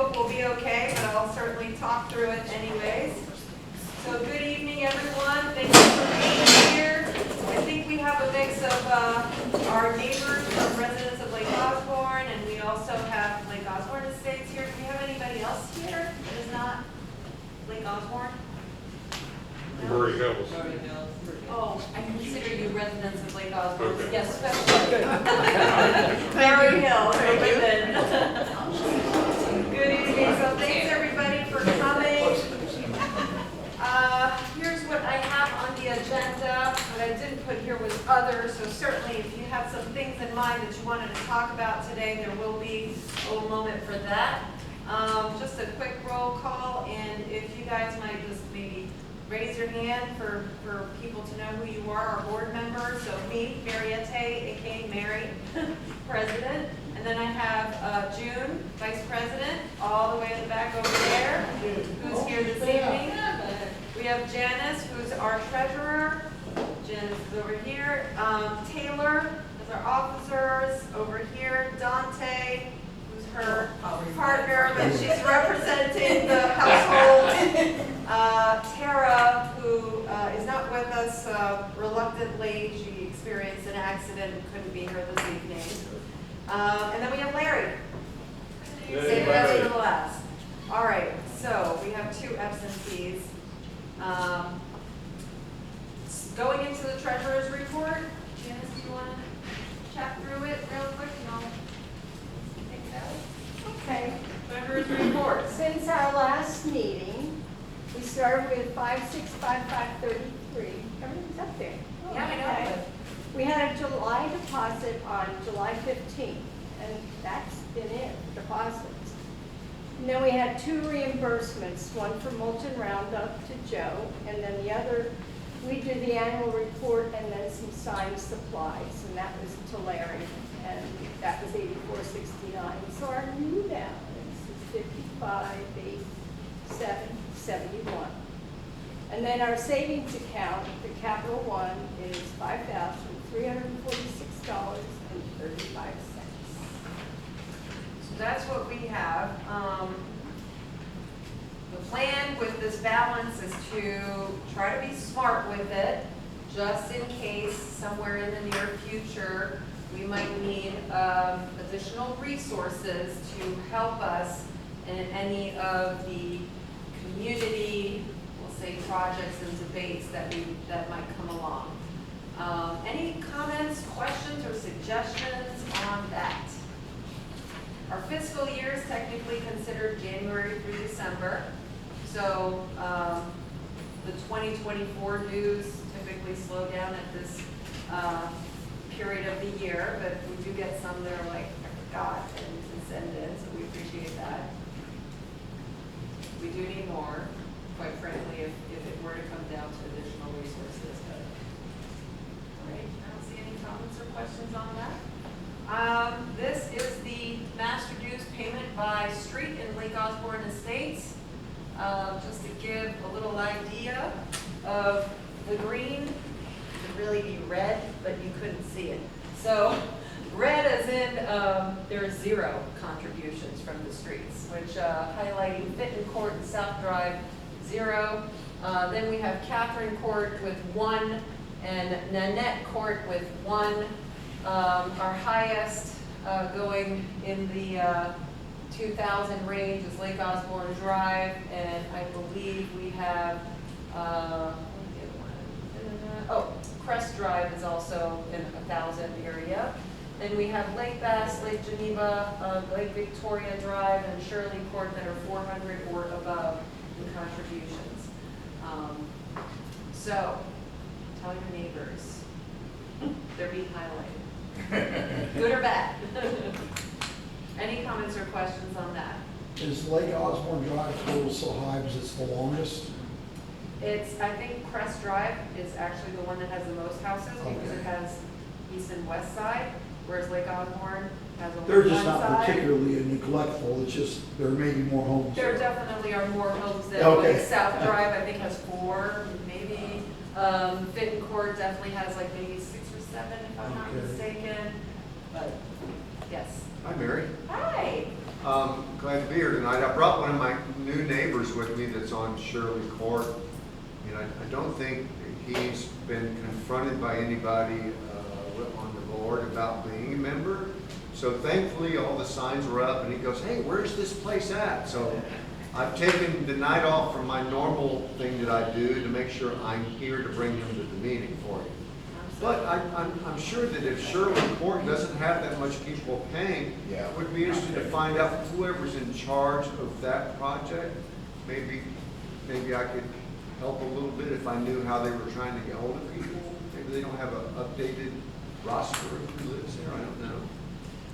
hope we'll be okay, but I'll certainly talk through it anyways. So good evening, everyone. Thank you for being here. I think we have a mix of our neighbors from residents of Lake Osborne, and we also have Lake Osborne Estates here. Do we have anybody else here that is not Lake Osborne? No? Murray Hills. Oh, I consider you residents of Lake Osborne. Okay. Yes, especially. Murray Hills. Good evening. So thanks everybody for coming. Here's what I have on the agenda. What I didn't put here was others. So certainly if you have some things in mind that you wanted to talk about today, there will be a little moment for that. Just a quick roll call, and if you guys might just maybe raise your hand for people to know who you are, our board members. So me, Mariette, aka Mary, President. And then I have June, Vice President, all the way in the back over there, who's here this evening. We have Janice, who's our treasurer. Janice is over here. Taylor is our officers over here. Dante, who's her partner, but she's representing the household. Tara, who is not with us reluctantly. She experienced an accident and couldn't be here this evening. And then we have Larry. Save the best for the last. All right, so we have 2 absentees. Going into the treasurer's report, Janice, do you want to chat through it real quick and I'll take it out? Okay. Treasurer's report. Since our last meeting, we started with 565533. Everything's up there. Oh, Yeah, I know. okay. We had a July deposit on July 15th, and that's been it, deposits. And then we had 2 reimbursements, one for mulch and roundup to Joe, and then the other, we did the annual report and then some signed supplies, and that was to Larry, and that was $84.69. So our new balance is $55,871. And then our savings account, the Capital One, is $5,346.35. So that's what we have. The plan with this balance is to try to be smart with it, just in case somewhere in the near future we might need additional resources to help us in any of the community, we'll say, projects and debates that might come along. Any comments, questions, or suggestions on that? Our fiscal year is technically considered January through December. So the 2024 dues typically slow down at this period of the year, but we do get some that are like, I forgot, and to send in, so we appreciate that. We do need more, quite frankly, if it were to come down to additional resources. But all right, I don't see any comments or questions on that. This is the master dues payment by street in Lake Osborne Estates. Just to give a little idea of the green, it would really be red, but you couldn't see it. So red as in there is 0 contributions from the streets, which highlighting Fitton Court and South Drive, 0. Then we have Catherine Court with 1 and Nanette Court with 1. Our highest going in the 2,000 range is Lake Osborne Drive, and I believe we have, Crest Drive is also in 1,000 area. Then we have Lake Bass, Lake Geneva, Lake Victoria Drive, and Shirley Court that are 400 or above in contributions. So, tell your neighbors, they're being highlighted. Good or bad? Any comments or questions on that? Is Lake Osborne Drive total so high because it's the longest? I think Crest Drive is actually the one that has the most houses because it has east and west side, whereas Lake Osborne has only They're one just not side. particularly neglectful, it's just there may be more homes. There definitely are more homes than Okay. like South Drive, I think has 4, maybe. Fitton Court definitely has like maybe 6 or 7 if I'm not Okay. mistaken. But yes. Hi, Mary. Hi. Glad to be here tonight. I brought one of my new neighbors with me that's on Shirley Court. And I don't think he's been confronted by anybody on the board about being a member. So thankfully, all the signs were up and he goes, hey, where's this place at? So I've taken the night off from my normal thing that I do to make sure I'm here to bring him to the meeting for you. But I'm sure that if Shirley Court doesn't have that much people paying, Yeah. would be interested to find out whoever's in charge of that project. Maybe I could help a little bit if I knew how they were trying to get hold of people. Maybe they don't have an updated roster of who lives there, I don't know.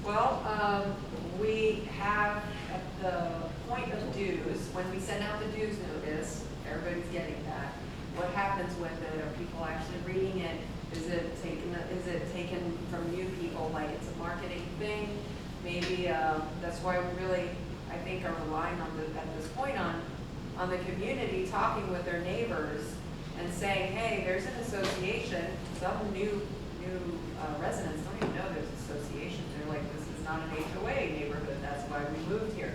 Well, we have at the point of dues, when we send out the dues notice, everybody's getting that. What happens with it? Are people actually reading it? Is it taken from you people like it's a marketing thing? Maybe that's why we really, I think, are relying on at this point on the community talking with their neighbors and saying, hey, there's an association. Some new residents don't even know there's associations. They're like, this is not an HOA neighborhood. That's why we moved here.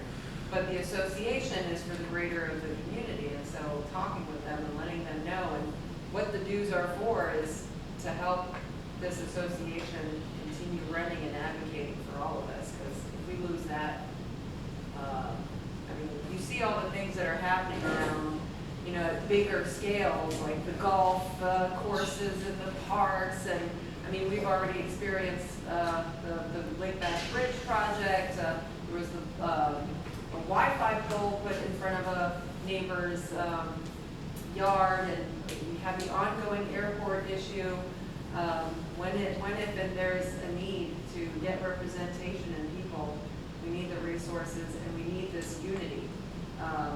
But the association is for the greater of the community, and so talking with them and letting them know, and what the dues are for is to help this association continue running and advocating for all of us, because if we lose that, I mean, you see all the things that are happening around, you know, at bigger scales, like the golf courses and the parks, and I mean, we've already experienced the Lake Bass Bridge project. There was a Wi-Fi pole put in front of a neighbor's yard, and we have the ongoing airport issue. When if and there's a need to get representation in people, we need the resources and we need this unity.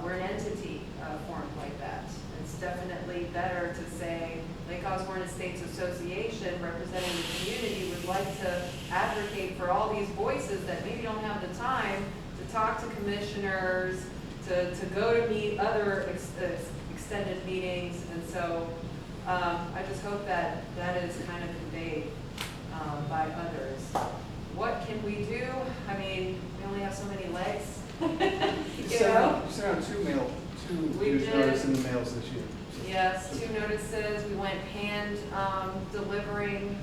We're an entity formed like that. It's definitely better to say Lake Osborne Estates Association representing the community would like to advocate for all these voices that maybe don't have the time to talk to commissioners, to go to meet other extended meetings, and so I just hope that that is kind of conveyed by others. What can we do? I mean, we only have so many legs. You You sent know? out two We news did. notices in the mails this year. Yes, 2 notices. We went hand delivering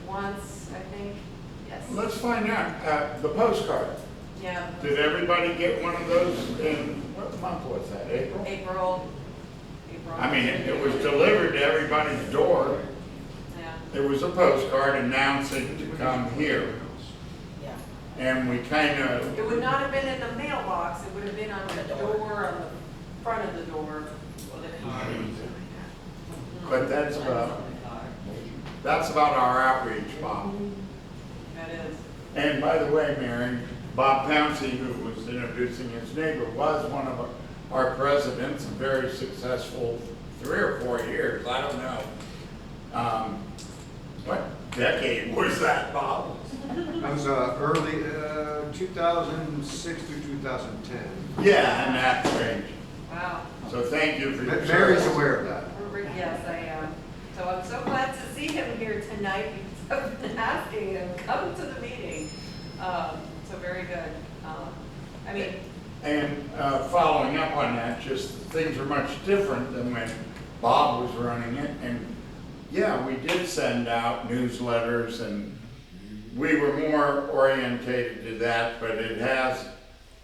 once, I think. Yes. Let's find out, the postcard. Yeah. Did everybody get one of those in, what month was that, April? April. I mean, it was delivered to everybody's door. Yeah. There was a postcard announcing to come here. Yeah. And we kind of, It would not have been in the mailbox. It would have been on the door, on the front of the door. but that's about our outreach, Bob. That is. And by the way, Mary, Bob Pouncey, who was introducing his neighbor, was one of our presidents, and very successful 3 or 4 years, I don't know. What decade was that, Bob? That was early 2006 through 2010. Yeah, in that range. Wow. So thank you for your Mary's service. aware of that. Yes, I am. So I'm so glad to see him here tonight because I've been asking him, come to the meeting. So very good. I mean, And following up on that, just things are much different than when Bob was running it. And yeah, we did send out newsletters and we were more orientated to that, but it has,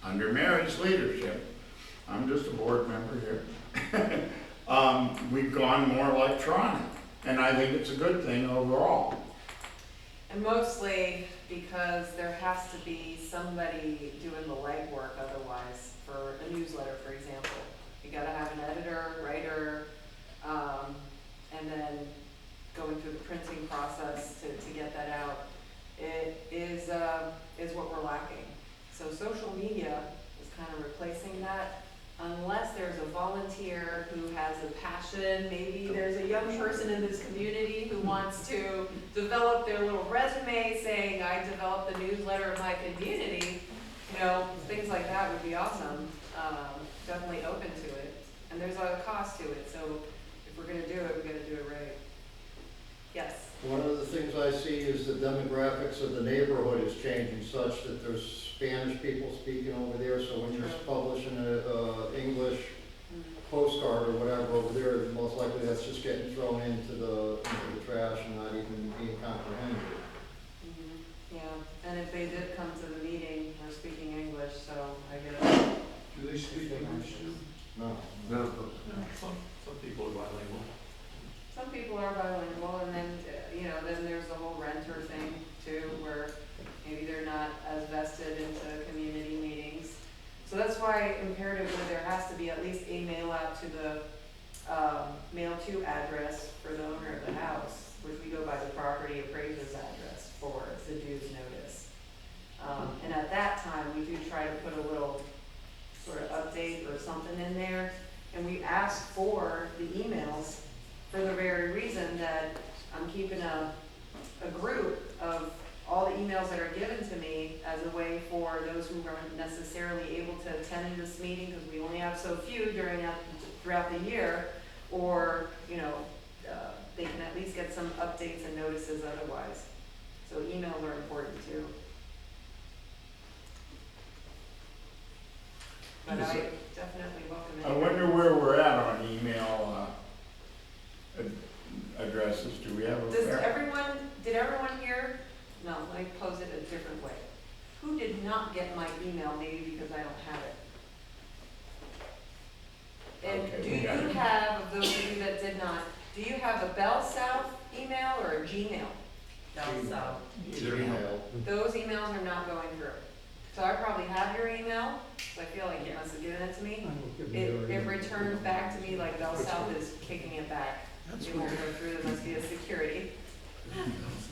under Mary's leadership, I'm just a board member here, we've gone more electronic. And I think it's a good thing overall. and mostly because there has to be somebody doing the legwork otherwise for a newsletter, for example. You gotta have an editor, writer, and then going through the printing process to get that out. It is what we're lacking. So social media is kind of replacing that. Unless there's a volunteer who has a passion, maybe there's a young person in this community who wants to develop their little resume saying, I developed the newsletter of my community, you know, things like that would be awesome. Definitely open to it. And there's a cost to it, so if we're gonna do it, we gotta do it right. Yes? One of the things I see is the demographics of the neighborhood is changing such that there's Spanish people speaking over there, so when you're publishing a English postcard or whatever over there, most likely that's just getting thrown into the trash and not even being comprehended. Yeah, and if they did come to the meeting, we're speaking English, so I guess. Do they speak English too? No. No. Some people are bilingual. Some people are bilingual, and then, then there's the whole renter thing too, where maybe they're not as vested into community meetings. So that's why imperatively there has to be at least a mail out to the mail to address for the owner of the house, which we go by the property appraiser's address for the dues notice. And at that time, we do try to put a little sort of update or something in there, and we ask for the emails for the very reason that I'm keeping a group of all the emails that are given to me as a way for those who aren't necessarily able to attend this meeting, because we only have so few throughout the year, or, they can at least get some updates and notices otherwise. So emails are important too. But I definitely welcome it. I wonder where we're at on email addresses. Do we have a? Did everyone here? No, let me pose it a different way. Who did not get my email, maybe because I don't have it? And Okay, do we you got it. have, of those of you that did not, do you have a Bell South email or a Gmail? Bell South. Either Email. Those emails are not going through. So I probably have your email, so I feel like you must have given it to me. It returns back to me like Bell South is kicking it back. It won't go through, there must be a security.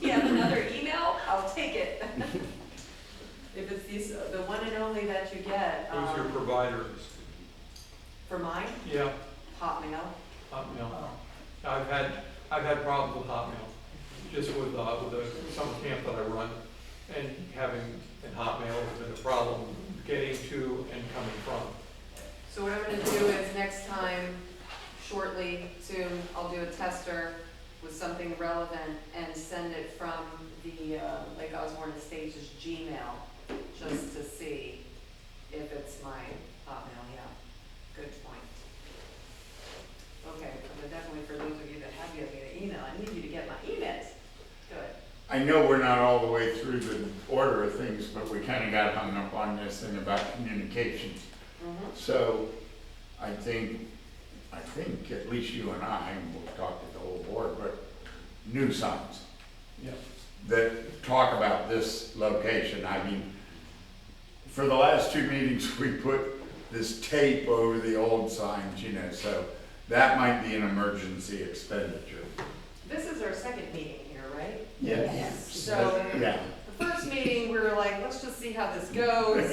You have another email? I'll take it. If it's the one and only that you get. Who's your provider? For mine, Yeah, Hotmail. Hotmail. I've had problems with Hotmail, just with the summer camp that I run, and having in Hotmail has been a problem getting to and coming from. So what I'm gonna do is next time, shortly, soon, I'll do a tester with something relevant and send it from the Lake Osborne Estates' Gmail, just to see if it's my Hotmail, yeah. Good point. Okay, but definitely for those of you that have given me the email, I need you to get my emails. Good. I know we're not all the way through the order of things, but we kind of got hung up on this thing about communications. Mm-hmm. So I think at least you and I, and we'll talk to the whole board, but new signs Yeah. that talk about this location. I mean, for the last 2 meetings, we put this tape over the old signs, so that might be an emergency expenditure. This is our second meeting here, right? Yes. So, Yeah. the first meeting, we were like, let's just see how this goes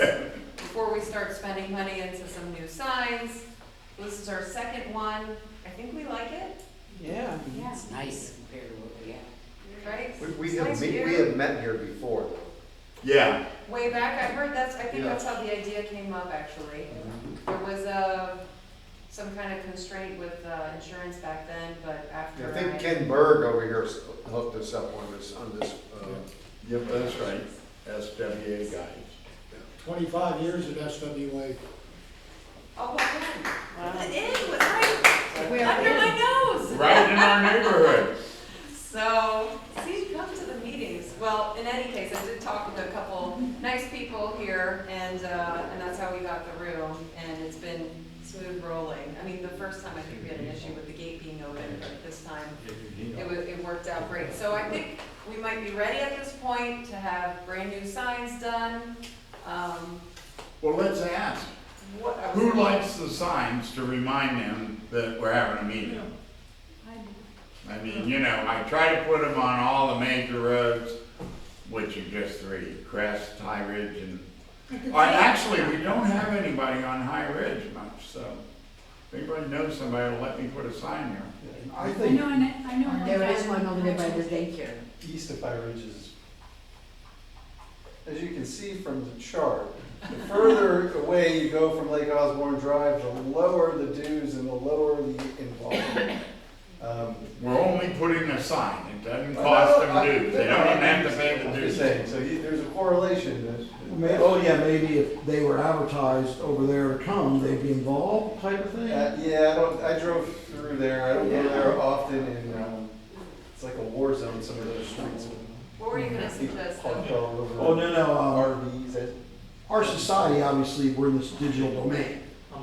before we start spending money into some new signs. This is our second one. I think we like it, Yeah. It's nice compared to what we have. right? We It's have, nice we view. have met here before, though. Yeah. Way back, I heard I think Yeah. that's how the idea came up, actually. There was some kind of constraint with insurance back then, but after I think Ken Berg over here hooked us up on this, Yep, that's right. SWA guys. 25 years at SWA. Oh, what then? It was right under my nose. Right in our neighborhood. So, see, come to the meetings. Well, in any case, I did talk with a couple nice people here, and that's how we got the room, and it's been smooth rolling. I mean, the first time I think we had an issue with the gate being open, but this time it worked out great. So I think we might be ready at this point to have brand new signs done. Well, let's ask. Who likes the signs to remind them that we're having a meeting? I mean, I try to put them on all the major roads, which are just 3, Crest, High Ridge, and actually, we don't have anybody on High Ridge much, so if anybody knows somebody, will let me put a sign there. I think I know. There is one over there by the daycare. east of High Ridge is, as you can see from the chart, the further away you go from Lake Osborne Drive, the lower the dues and the lower the involvement. We're only putting a sign, it Doesn't cost them dues, they don't even have to pay the I'm just dues. saying, so there's a correlation. Oh, yeah, maybe if they were advertised over there to come, they'd be involved type of thing? Yeah, I drove through there, I don't go there often, and, it's like a war zone, some of those streets. What were you gonna suggest? Parked all over. Oh, no, RVs, our society, obviously, we're in this digital domain.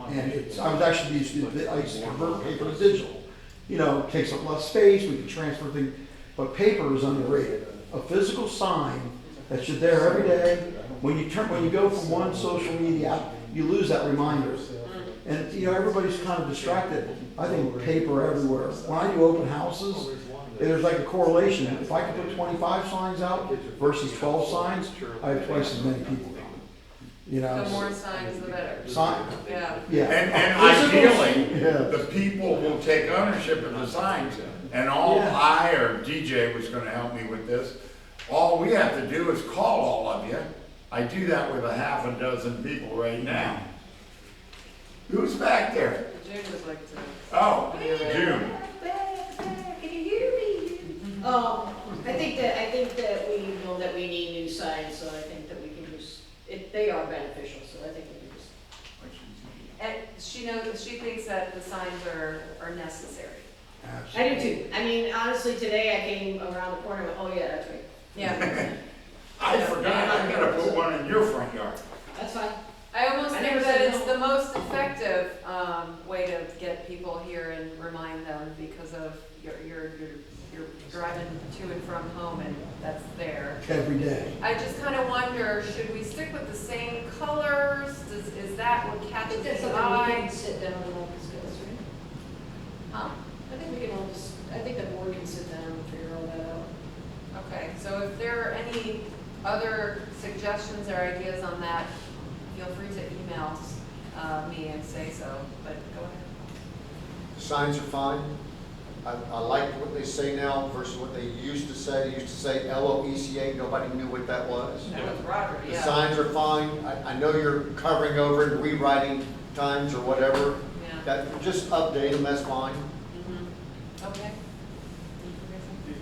And I used to convert paper to digital. You know, it takes up less space, we can transfer things, but paper is underrated. A physical sign that's just there every day, when you go from one social media app, you lose that reminder. And, you know, everybody's kind of distracted. I think paper everywhere. When I do open houses, there's like a correlation. If I can put 25 signs out versus 12 signs, I have twice as many people coming. You know? The more signs, the better. Sign, Yeah. yeah. And Physical- ideally, Yeah. the people will take ownership of the signs, and all Yeah. I or DJ was gonna help me with this, all we have to do is call all of you. I do that with a half a dozen people right now. Who's back there? June would like to. Oh, June. Can you hear me? I think that we know that we need new signs, so I think that we can just, they are beneficial, so I think we can just. And she thinks that the signs are necessary. I do too. I mean, honestly, today I came around the corner and went, oh yeah, that's right. Yeah. I forgot, I gotta put one in your front yard. That's fine. I almost I think never that said it's no. the most effective way to get people here and remind them because of you're driving to and from home and that's there. Every day. I just kind of wonder, should we stick with the same colors? Is that what I catches think that's the something we eye? can sit down and all discuss, right? Huh? I think we can all just, I think the board can sit down and figure all that out. Okay, so if there are any other suggestions or ideas on that, feel free to email me and say so, but go ahead. Signs are fine. I like what they say now versus what they used to say. They used to say LOECA, nobody knew what that was. That was Robert, The yeah. signs are fine. I know you're covering over and rewriting times or whatever. Yeah. That, just update them, that's fine. Mhm. Okay.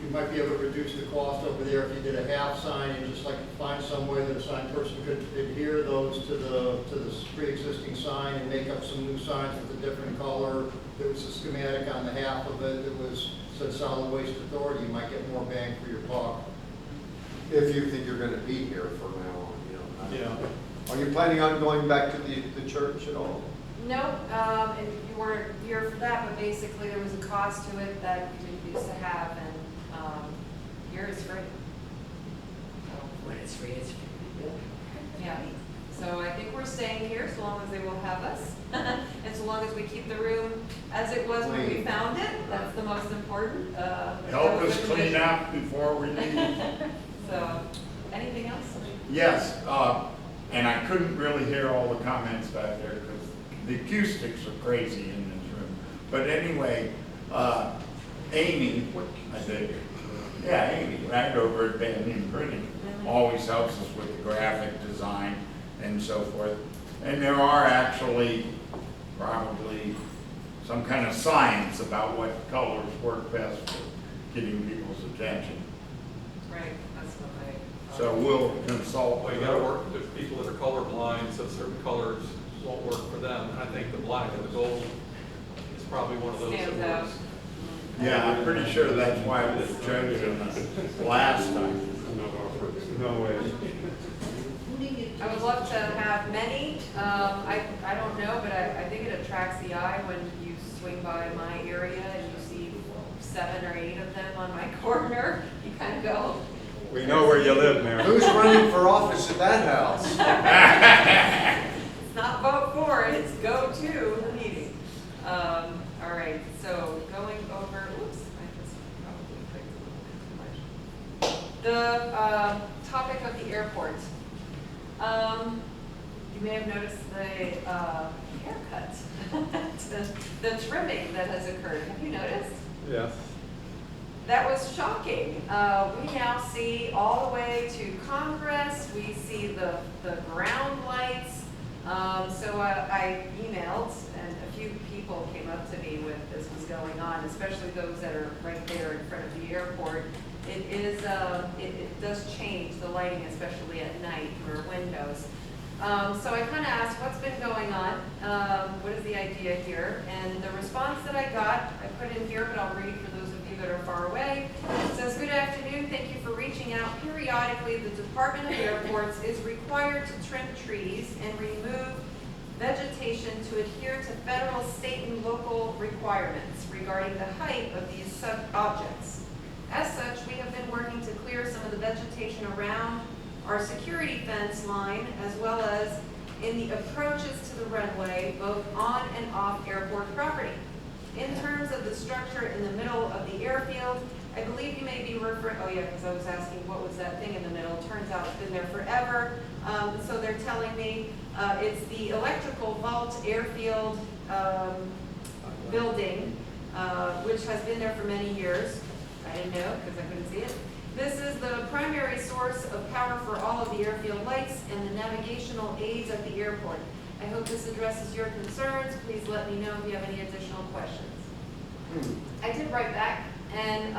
You might be able to reduce the cost over there if you did a half sign and just like find somewhere that a sign person could adhere those to the pre-existing sign and make up some new signs with a different color. There was a schematic on the half of it that was said solid waste authority, you might get more bang for your buck. If you think you're gonna be here from now on, you know. Yeah. Are you planning on going back to the church at all? No, and you weren't here for that, but basically there was a cost to it that you didn't used to have, and here is free. When it's free, it's free. Yeah, so I think we're staying here so long as they will have us, and so long as we keep the room as it was when we Clean. found it, that's the most important. Help us clean up before we leave. So, anything else? Yes, and I couldn't really hear all the comments back there because the acoustics are crazy in this room. But anyway, Amy, I think, yeah, Amy, right over at Banyan Printing, always helps us with the graphic design and so forth. And there are actually probably some kind of science about what colors work best for getting people's attention. Right, that's what I. So we'll consult. Well, you gotta work with people that are colorblind, so certain colors won't work for them. And I think the black and the gold is probably one of those that Stands out. works. Yeah, I'm pretty sure that's why it was chosen last time. No way. I would love to have many. I don't know, but I think it attracts the eye when you swing by my area and you see 7 or 8 of them on my corner. You kind of go, We know where you live, Mayor. Who's running for office at that house? it's not vote for it, it's go to the meeting. All right, so going over, oops, I just probably clicked a little bit too much. The topic of the airport. You may have noticed the haircut, the trimming that has occurred. Have you noticed? Yes. That was shocking. We now see all the way to Congress. We see the ground lights. So I emailed, and a few people came up to me with this was going on, especially those that are right there in front of the airport. it is, it does change the lighting, especially at night for windows. So I kind of asked, what's been going on? What is the idea here? And the response that I got, I put in here, but I'll read for those of you that are far away. It says, good afternoon, thank you for reaching out. Periodically, the Department of Airports is required to trim trees and remove vegetation to adhere to federal, state, and local requirements regarding the height of these sub-objects. As such, we have been working to clear some of the vegetation around our security fence line, as well as in the approaches to the runway, both on and off airport property. In terms of the structure in the middle of the airfield, I believe you may be referring, oh yeah, because I was asking what was that thing in the middle. Turns out it's been there forever. So they're telling me it's the electrical vault airfield building, which has been there for many years. I didn't know because I couldn't see it. This is the primary source of power for all of the airfield lights and the navigational aids at the airport. I hope this addresses your concerns. Please let me know if you have any additional questions. I did write back and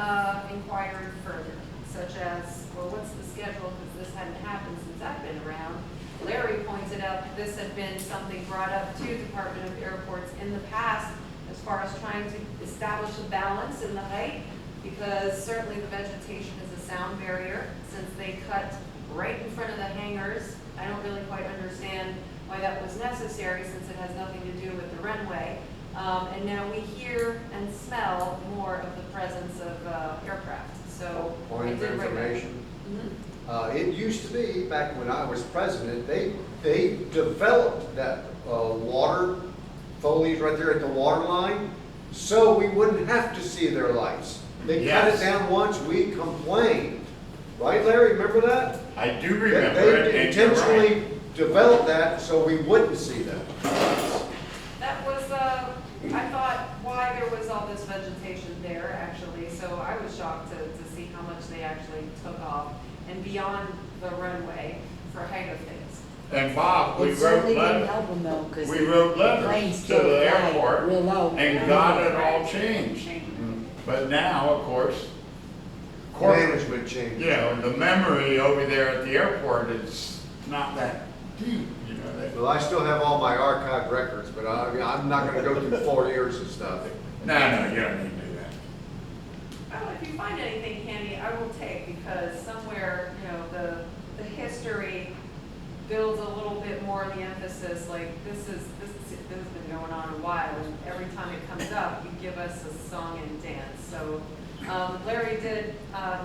inquired further, such as, well, what's the schedule, because this hadn't happened since I've been around. Larry pointed out that this had been something brought up to Department of Airports in the past as far as trying to establish a balance in the height, because certainly the vegetation is a sound barrier since they cut right in front of the hangars. I don't really quite understand why that was necessary since it has nothing to do with the runway. And now we hear and smell more of the presence of aircraft. So Point of information. Mm-hmm. It used to be, back when I was president, they developed that water foliage right there at the water line, so we wouldn't have to see their lights. They cut it down once, we complained. Right, Larry, remember that? I do remember it, They and you're right. intentionally developed that so we wouldn't see them. That was, I thought, why there was all this vegetation there, actually. So I was shocked to see how much they actually took off and beyond the runway for height of things. And Bob, we It wrote certainly didn't letters, help them though, because we wrote the letters planes to still the fly airport real low. and got it all changed. But now, of course, Management change. you know, the memory over there at the airport is not that deep, you know. Well, I still have all my archived records, but I'm not gonna go through 4 years of stuff. No, you don't need to do that. Well, if you find anything handy, I will take, because somewhere, you know, the history builds a little bit more of the emphasis, like this has been going on a while, and every time it comes up, you give us a song and dance. So Larry did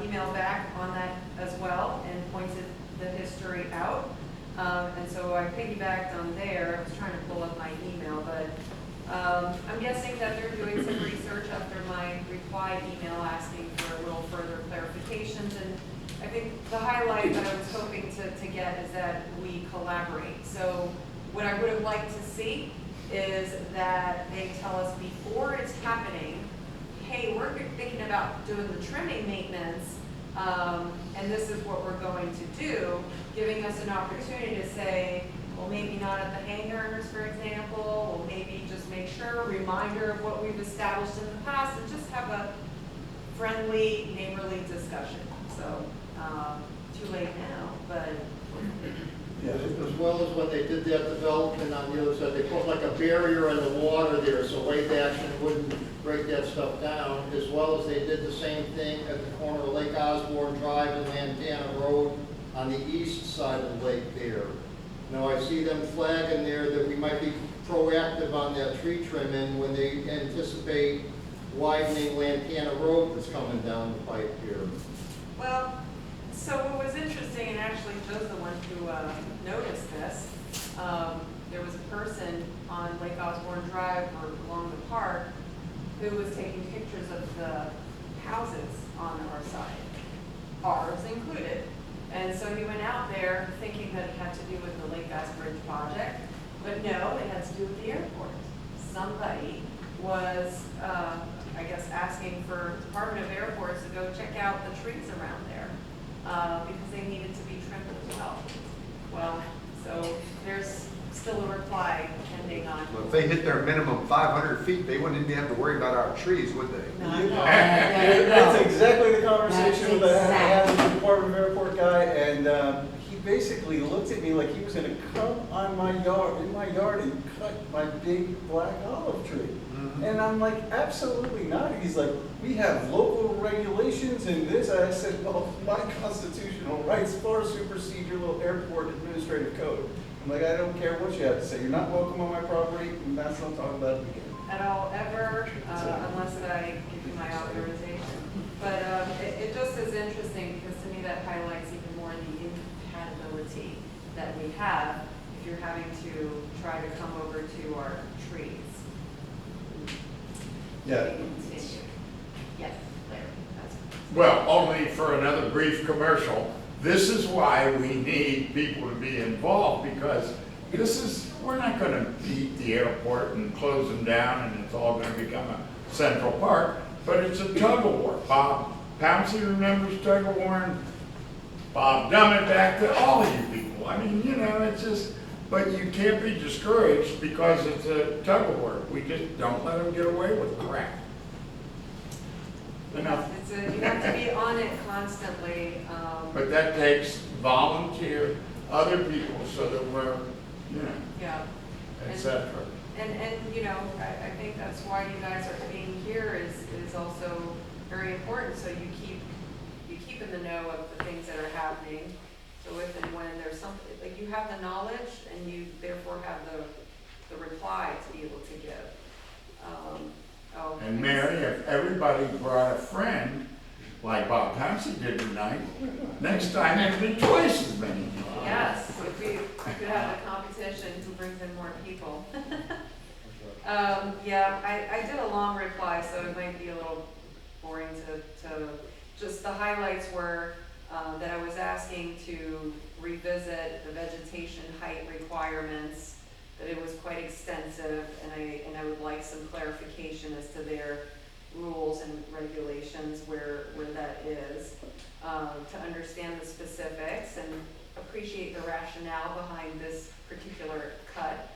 email back on that as well and pointed the history out. And so I piggybacked on there. I was trying to pull up my email, but I'm guessing that they're doing some research after my reply email asking for a little further clarifications. And I think the highlight that I was hoping to get is that we collaborate. So what I would have liked to see is that they tell us before it's happening, hey, we're thinking about doing the trimming maintenance, and this is what we're going to do, giving us an opportunity to say, well, maybe not at the hangars, for example, or maybe just make sure, a reminder of what we've established in the past, and just have a friendly, neighborly discussion. So, too late now, but As well as when they did that development on the other side, they put like a barrier in the water there so wave action wouldn't break that stuff down, as well as they did the same thing at the corner of Lake Osborne Drive and Lantana Road on the east side of the lake there. Now I see them flagging there that we might be proactive on that tree trimming when they anticipate widening Lantana Road that's coming down the pipe here. well, so what was interesting, and actually Joe's the one who noticed this, there was a person on Lake Osborne Drive or along the park who was taking pictures of the houses on our side, ours included. And so he went out there thinking that it had to do with the Lake Bass Bridge project, but no, it had to do with the airport. Somebody was, I guess, asking for Department of Airports to go check out the trees around there, because they needed to be trimmed as well. Well, so there's still a reply pending on. Look if they hit their minimum 500 feet, they wouldn't even have to worry about our trees, would they? That's exactly the conversation That's that I had with the Department of Airport guy, and he basically looked at me like he was gonna come on my yard, in my yard, and cut my big black olive tree. And I'm like, absolutely not. He's like, we have local regulations and this. I said, well, my constitutional rights far supersede your little airport administrative code. I'm like, I don't care what you have to say. You're not welcome on my property, and that's what I'm talking about again. At all, ever, unless I give you my authorization. But it just is interesting because to me that highlights even more the incompatibility that we have if you're having to try to come over to our trees. Yeah. Continue. Yes, Larry, that's. Well, only for another brief commercial. This is why we need people to be involved, because we're not gonna beat the airport and close them down and it's all gonna become a central park, but it's a tug of war. Bob Pouncey remembers tug of war, and Bob Dummett back to all of you people. I mean, it's just, but you can't be discouraged because it's a tug of war. We just don't let them get away with crap. Enough. You have to be on it constantly. But that takes volunteer, other people, so that we're, Yeah. et cetera. And I think that's why you guys are being here is also very important. So you keep in the know of the things that are happening. So if and when there's something, like you have the knowledge and you therefore have the reply to be able to give. And Mary, if everybody brought a friend, like Bob Pouncey did tonight, next time there'd be twice as many. Yes, if we could have a competition who brings in more people. Yeah, I did a long reply, so it might be a little boring to just the highlights were that I was asking to revisit the vegetation height requirements, that it was quite extensive, and I would like some clarification as to their rules and regulations where that is, to understand the specifics and appreciate the rationale behind this particular cut.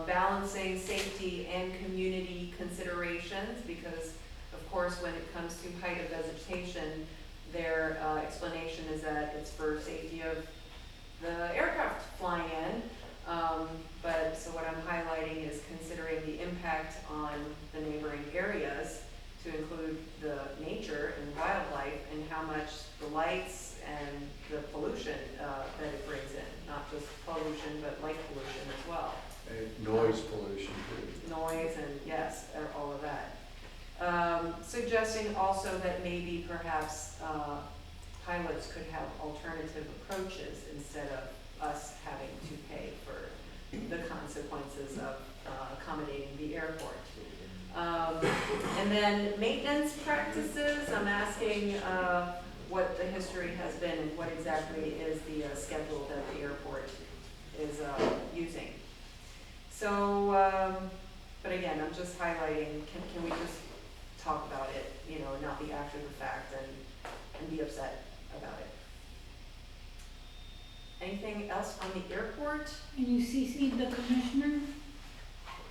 Balancing safety and community considerations, because of course when it comes to height of vegetation, their explanation is that it's for safety of the aircraft flying in. But so what I'm highlighting is considering the impact on the neighboring areas to include the nature and wildlife and how much the lights and the pollution that it brings in, not just pollution, but light pollution as well. And noise pollution too. Noise and yes, all of that. Suggesting also that maybe perhaps pilots could have alternative approaches instead of us having to pay for the consequences of accommodating the airport. And then maintenance practices, I'm asking what the history has been and what exactly is the schedule that the airport is using. So, but again, I'm just highlighting, can we just talk about it, not be after the fact and be upset about it. Anything else on the airport? And you CC'd the commissioner?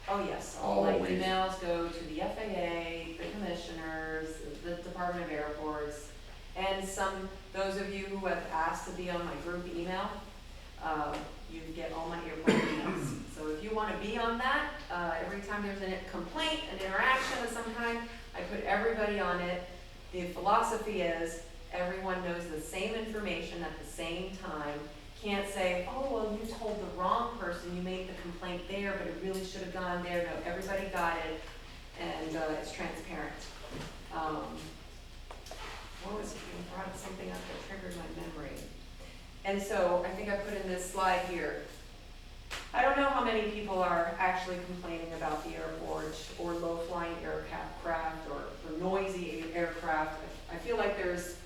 Oh, yes, all my Always. emails go to the FAA, the commissioners, the Department of Airports, and those of you who have asked to be on my group email, you get all my airport emails. So if you want to be on that, every time there's a complaint, an interaction of some kind, I put everybody on it. The philosophy is everyone knows the same information at the same time. Can't say, oh, well, you told the wrong person, you made the complaint there, but it really should have gone there. No, everybody got it, and it's transparent. What was it? You brought something up that triggered my memory. And so I think I put in this slide here. I don't know how many people are actually complaining about the airport or low-flying aircraft or noisy aircraft. I feel like there's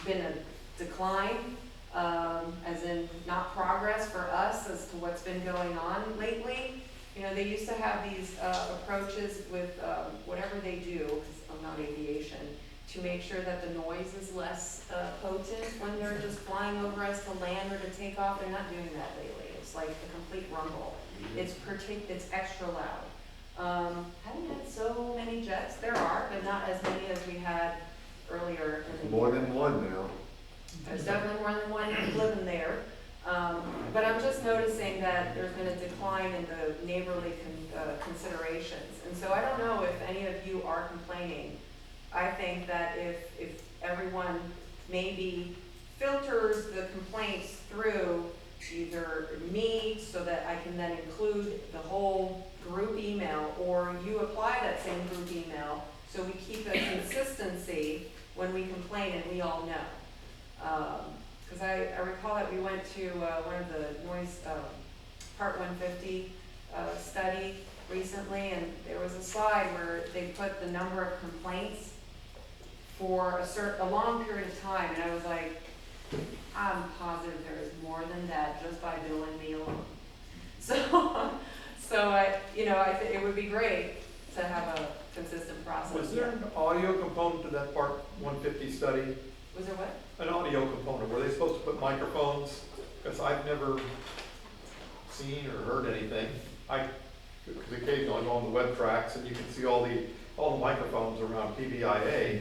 been a decline, as in not progress for us as to what's been going on lately. They used to have these approaches with whatever they do, because I'm not aviation, to make sure that the noise is less potent when they're just flying over us to land or to take off. They're not doing that lately. It's like a complete rumble. it's extra loud. Haven't had so many jets, there are, but not as many as we had earlier in the year. More than one now. There's definitely more than one living there. But I'm just noticing that there's been a decline in the neighborly considerations. And so I don't know if any of you are complaining. I think that if everyone maybe filters the complaints through either me so that I can then include the whole group email, or you apply that same group email so we keep a consistency when we complain and we all know. Because I recall that we went to one of the noise, Part 150 study recently, and there was a slide where they put the number of complaints for a long period of time, and I was like, I'm positive there is more than that just by billing me alone. So I think it would be great to have a consistent process. Was there an audio component to that Part 150 study? Was there what? An audio component, were they supposed to put microphones? Because I've never seen or heard anything. Because occasionally I go on the web tracks and you can see all the microphones around PBIA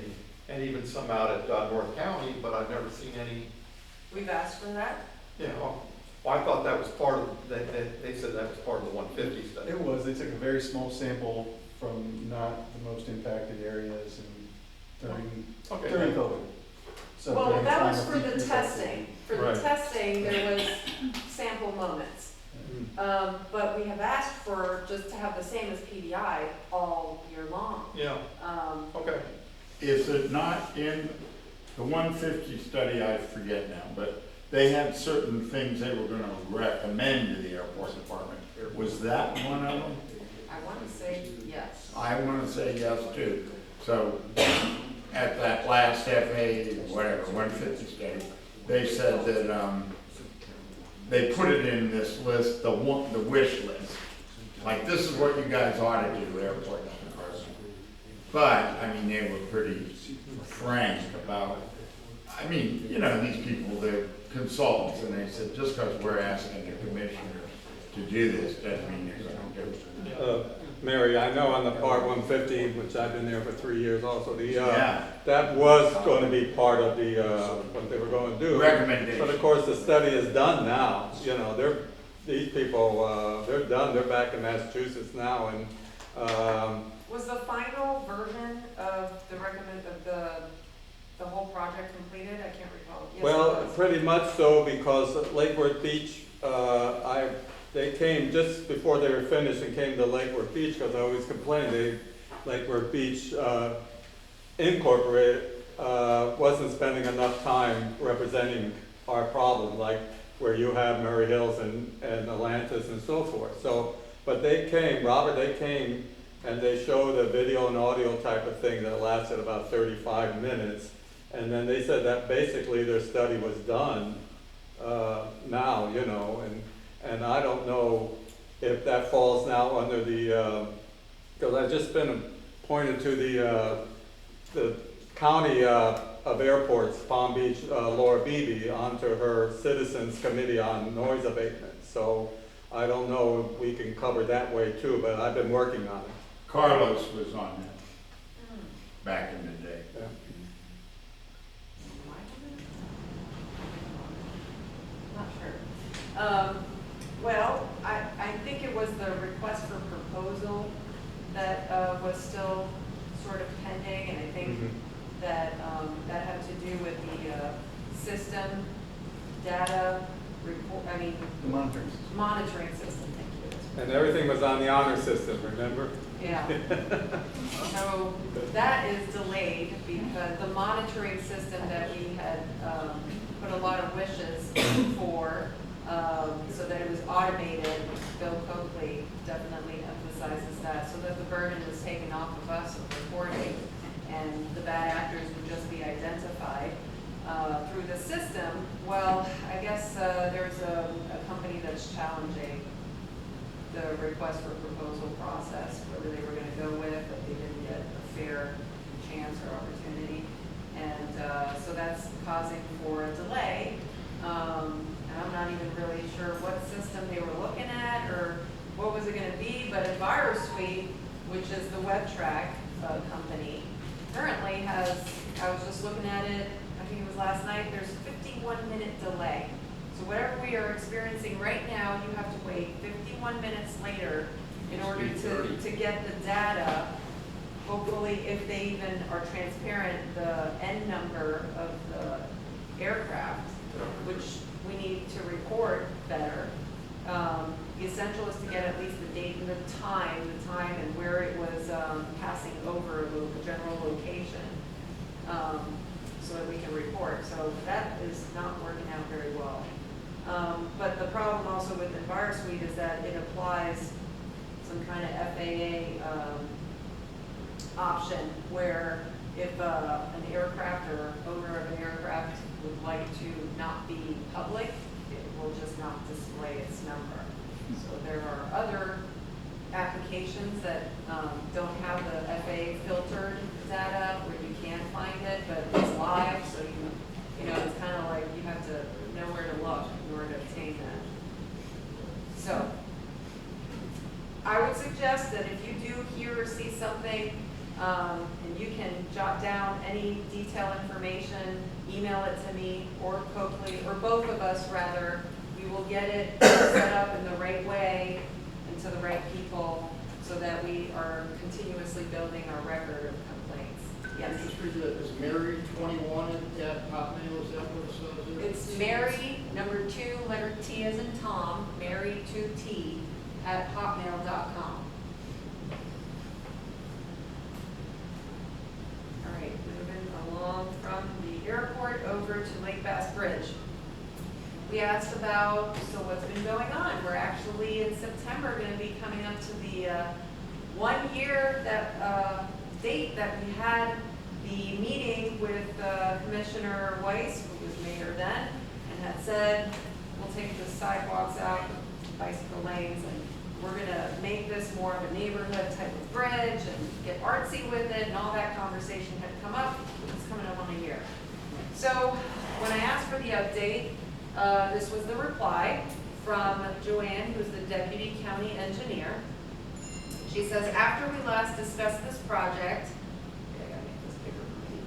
and even some out at North County, but I've never seen any. We've asked for that. Yeah, well, I thought that was part of, they said that was part of the 150 study. It was, they took a very small sample from not the most impacted areas and during COVID. So Well, they that found was a for few the people. testing. For the Right. testing, there was sample moments. But we have asked for just to have the same as PDI all year long. Yeah, okay. Is it not in the 150 study, I forget now, but they had certain things they were gonna recommend to the airport department. Was that one of them? I want to say yes. I wanna say yes too. So at that last FA, whatever, 150 study, they said that, they put it in this list, the wish list. Like, this is what you guys ought to do, airport department. But, I mean, they were pretty frank about, I mean, you know, these people, they're consultants, and they said, just because we're asking the commissioners to do this, doesn't mean they're gonna do it. Mary, I know on the Part 150, which I've been there for 3 years also, Yeah. that was going to be part of the, what they were going to do. Recommendation. But of course, the study is done now, you know, these people, they're done, they're back in Massachusetts now, and, Was the final version of the whole project completed? I can't recall. Yes, it well, was. pretty much so, because Lake Worth Beach, they came just before they were finished and came to Lake Worth Beach, because I always complained, Lake Worth Beach Incorporated wasn't spending enough time representing our problem, like where you have Murray Hills and Atlantis and so forth. So, but they came, Robert, they came and they showed a video and audio type of thing that lasted about 35 minutes. And then they said that basically their study was done now, you know, and I don't know if that falls now under the, because I've just been appointed to the county of airports, Palm Beach, Laura Beebe, onto her Citizens Committee on Noise Abatement. So I don't know if we can cover that way too, but I've been working on it. Carlos was on that back in the day. Yeah. Not sure. Well, I think it was the request for proposal that was still sort of pending, and I think that that had to do with the system, data, The monitoring system. monitoring system, thank you. And everything was on the honor system, remember? Yeah. So that is delayed because the monitoring system that we had put a lot of wishes for, so that it was automated. Bill Coakley definitely emphasizes that, so that the burden is taken off of us of reporting, and the bad actors would just be identified through the system. Well, I guess there's a company that's challenging the request for proposal process, whether they were going to go with, but they didn't get a fair chance or opportunity. And so that's causing for a delay. And I'm not even really sure what system they were looking at, or EnviroSuite, which is the WebTrack company, currently has, I was just looking at it, I think it was last night, there's 51-minute delay. So whatever we are experiencing right now, you have to wait 51 minutes later in order to get the data. Hopefully, if they even are transparent, the N number of the aircraft, which we need to report better. The essential is to get at least the date and the time and where it was passing over the general location, so that we can report. So that is not working out very well. But the problem also with EnviroSuite is that it applies some kind of FAA option where if an aircraft or owner of an aircraft would like to not be public, it will just not display its number. So there are other applications that don't have the FAA filtered data where you can find it, but it's live, so you know, it's kind of like you have to know where to look in order to obtain that. So I would suggest that if you do hear or see something, and you can jot down any detailed information, email it to me or Coakley, or both of us rather. We will get it set up in the right way and to the right people so that we are continuously building our record of complaints. Yes? Just read that, is Mary 21 at Hotmail, is that what it says? It's Mary, number 2, letter T as in Tom, Mary 2T at hotmail.com. All right, moving along from the airport over to Lake Bass Bridge. We asked about, so what's been going on? We're actually in September going to be coming up to the 1 year that date that we had the meeting with Commissioner Weiss, who was mayor then, and had said, we'll take the sidewalks out, bicycle lanes, and we're going to make this more of a neighborhood type of bridge and get artsy with it, and all that conversation had come up. It's coming up on a year. So when I asked for the update, this was the reply from Joanne, who's the deputy county engineer. She says, after we last discussed this project, okay, I gotta make this bigger for me.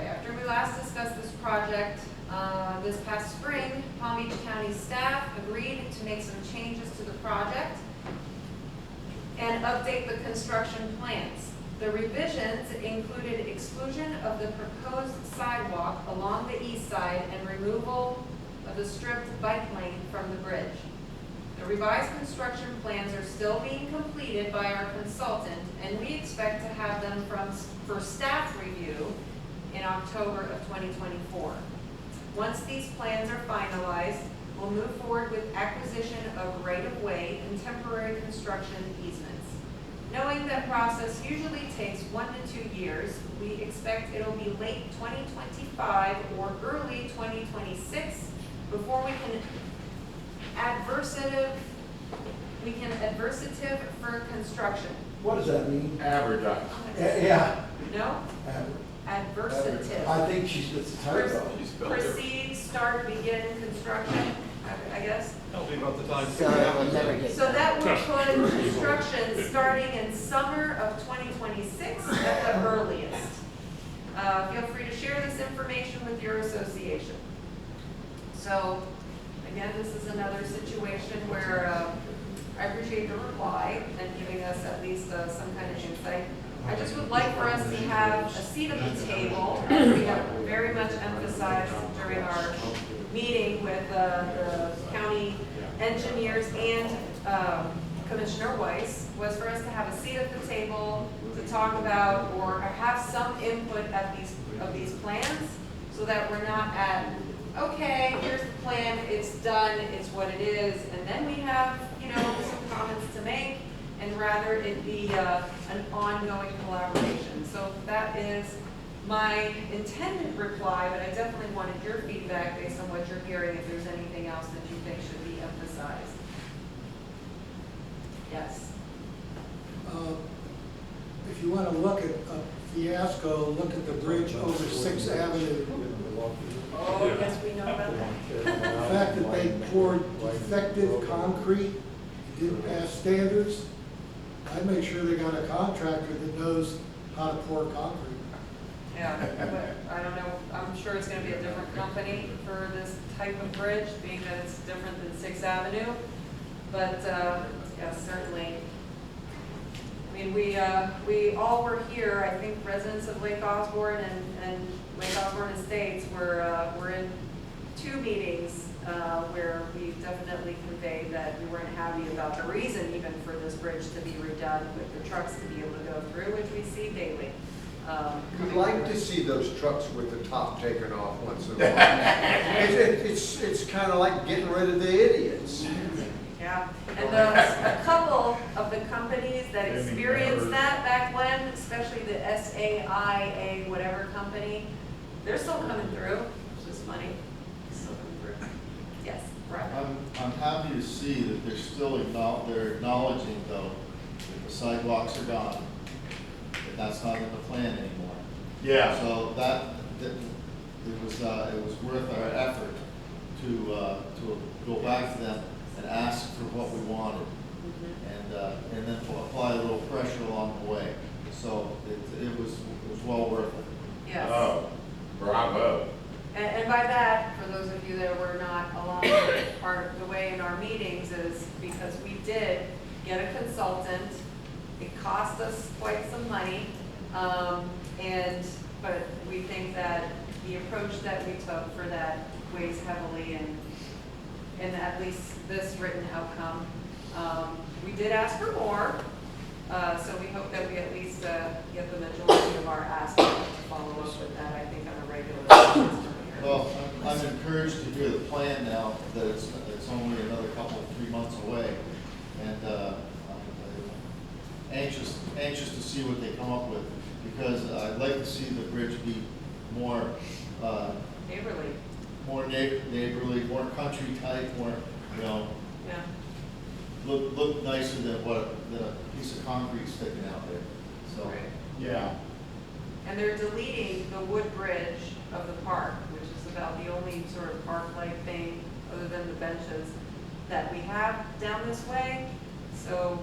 Okay, after we last discussed this project, this past spring, Palm Beach County staff agreed to make some changes to the project and update the construction plans. The revisions included exclusion of the proposed sidewalk along the east side and removal of the stripped bike lane from the bridge. The revised construction plans are still being completed by our consultant, and we expect to have them for staff review in October of 2024. Once these plans are finalized, we'll move forward with acquisition of right-of-way and temporary construction easements. Knowing that process usually takes 1 to 2 years, we expect it'll be late 2025 or early 2026 before we can adversative for construction. What does that mean? Advertise. Yeah. No? Adversative. I think it's a typo. You spelled it. Proceed, start, begin construction, I guess. Tell me about the time. So it will never get So done. that would put construction starting in summer of 2026 at the earliest. Feel free to share this information with your association. So, again, this is another situation where I appreciate the reply and giving us at least some kind of insight. I just would like for us to have a seat at the table, as we have very much emphasized during our meeting with the county engineers and Commissioner Weiss, was for us to have a seat at the table to talk about or have some input at these plans, so that we're not at, okay, here's the plan, it's done, it's what it is, and then we have, some comments to make, and rather it be an ongoing collaboration. So that is my intended reply, but I definitely wanted your feedback based on what you're hearing, if there's anything else that you think should be emphasized. Yes? If you want to look at a fiasco, look at the bridge over 6th Avenue Oh, yes, we know about that. The fact that they poured defective concrete, didn't pass standards, I make sure they got a contractor that knows how to pour concrete. Yeah, but I don't know, I'm sure it's gonna be a different company for this type of bridge, being that it's different than 6th Avenue. But, yeah, certainly. I mean, we all were here, I think residents of Lake Osborne and Lake Osborne Estates were in 2 meetings where we definitely conveyed that we weren't happy about the reason even for this bridge to be redone with the trucks to be able to go through, which we see daily. We'd like to see those trucks with the top taken off once in a while. It's kind of like getting rid of the idiots. Yeah, and a couple of the companies that experienced that back when, especially the SAIA whatever company, they're still coming through, which is funny. Still coming through. Yes, right. I'm happy to see that they're acknowledging though that the sidewalks are gone, that that's not in the plan anymore. Yeah. So it was worth our effort to go back to them and ask for what we wanted, and then to apply a little pressure along the way. So it was well worth it. Yes. Oh, bravo. And by that, for those of you that were not along part of the way in our meetings, is because we did get a consultant. It cost us quite some money, but we think that the approach that we took for that weighs heavily in at least this written outcome. We did ask for more, so we hope that we at least get the majority of our ask to follow up with that, I think, on a regular basis. Well, I'm encouraged to hear the plan now that it's only another 3 months away, and I'm anxious to see what they come up with, because I'd like to see the bridge be more Neighborly. more neighborly, more country type, more, Yeah. look nicer than a piece of concrete sticking out there. So Right. Yeah. And they're deleting the wood bridge of the park, which is about the only sort of park-like thing, other than the benches, that we have down this way. So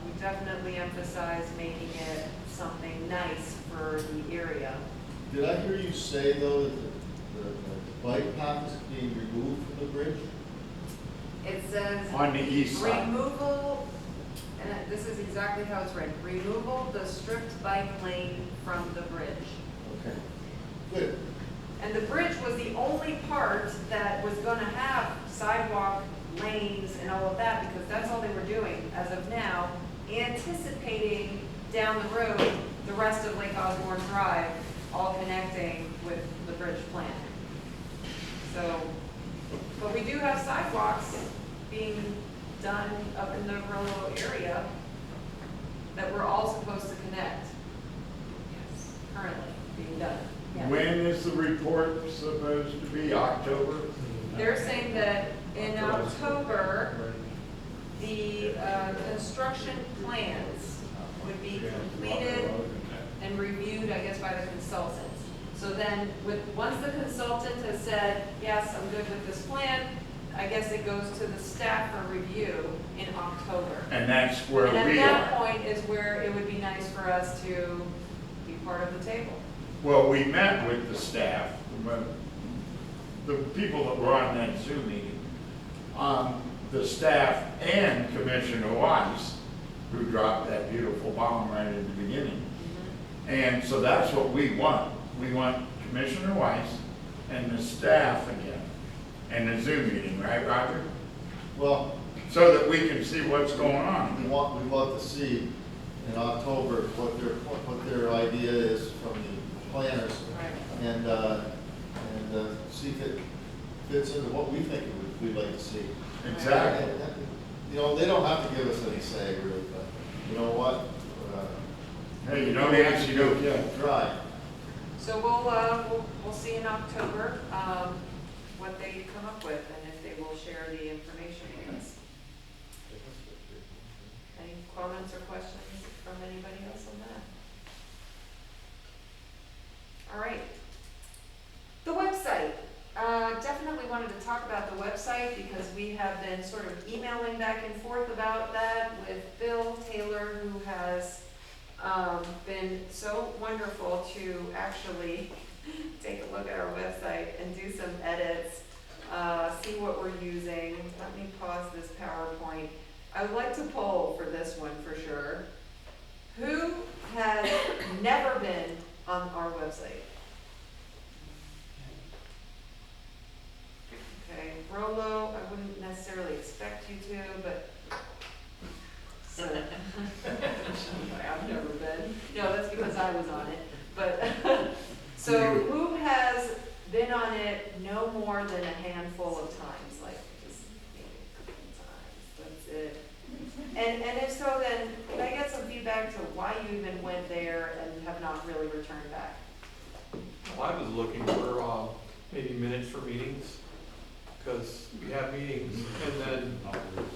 we definitely emphasize making it something nice for the area. did I hear you say though that the bike path is being removed from the bridge? It says On the east side. removal, and this is exactly how it's written, removal the stripped bike lane from the bridge. Okay, good. And the bridge was the only part that was gonna have sidewalk lanes and all of that, because that's all they were doing as of now, anticipating down the road, the rest of Lake Osborne Drive, all connecting with the bridge plan. So, but we do have sidewalks being done up in the rural area that we're all supposed to connect. Yes, currently being done. Yeah. When is the report supposed to be? October? They're saying that in October, the construction plans would be completed and reviewed, I guess, by the consultant. So then, once the consultant has said, yes, I'm good with this plan, I guess it goes to the staff for review in October. And that's where And we at that are. point is where it would be nice for us to be part of the table. Well, we met with the staff, the people that were on that Zoom meeting, the staff and Commissioner Weiss, who dropped that beautiful bomb right at the beginning. And so that's what we want. We want Commissioner Weiss and the staff again, and the Zoom meeting, right, Roger? Well, So that we can see what's going on. we'd love to see in October what their idea is from the planners, Right. and see if it fits into what we think we'd like to see. Exactly. You know, they don't have to give us any say really, but you know what? Hey, you don't ask, you don't get. Try. So we'll see in October what they come up with and if they will share the information with us. Any comments or questions from anybody else on that? All right. The have been sort of emailing back and forth about that with Bill Taylor, who has been so wonderful to actually take a look at our website and do some edits, see what we're using. Let me pause this PowerPoint. I would like to poll for this one for sure. Who has never been on our website? Okay, Rolo, I wouldn't necessarily expect you to, but. So, I've never been. No, that's because I was on it. But, so who has been on it no more than a handful of times, like just maybe a couple times, that's it. And if so, then can I get some feedback to why you even went there and have not really returned back? Well, I was looking for, maybe minutes for meetings, because we have meetings, and then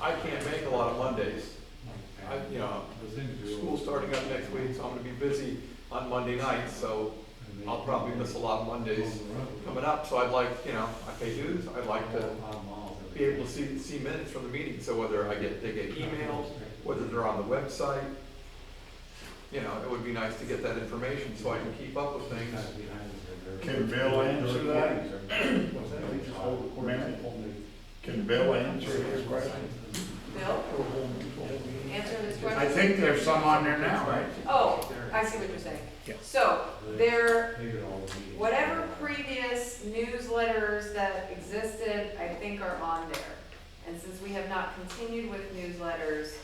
I can't make a lot of Mondays. School's starting up next week, so I'm gonna be busy on Monday nights, so I'll probably miss a lot of Mondays coming up. So I'd like, I pay dues, I'd like to be able to see minutes from the meeting, so whether they get emailed, whether they're on the website, it would be nice to get that information so I can keep up with things. Can Bill answer that? Can Bill answer his question? Bill? Answer this question? I think there's some on there now, right? Oh, I see what you're saying. So, whatever previous newsletters that existed, I think are on there. And since we have not continued with newsletters,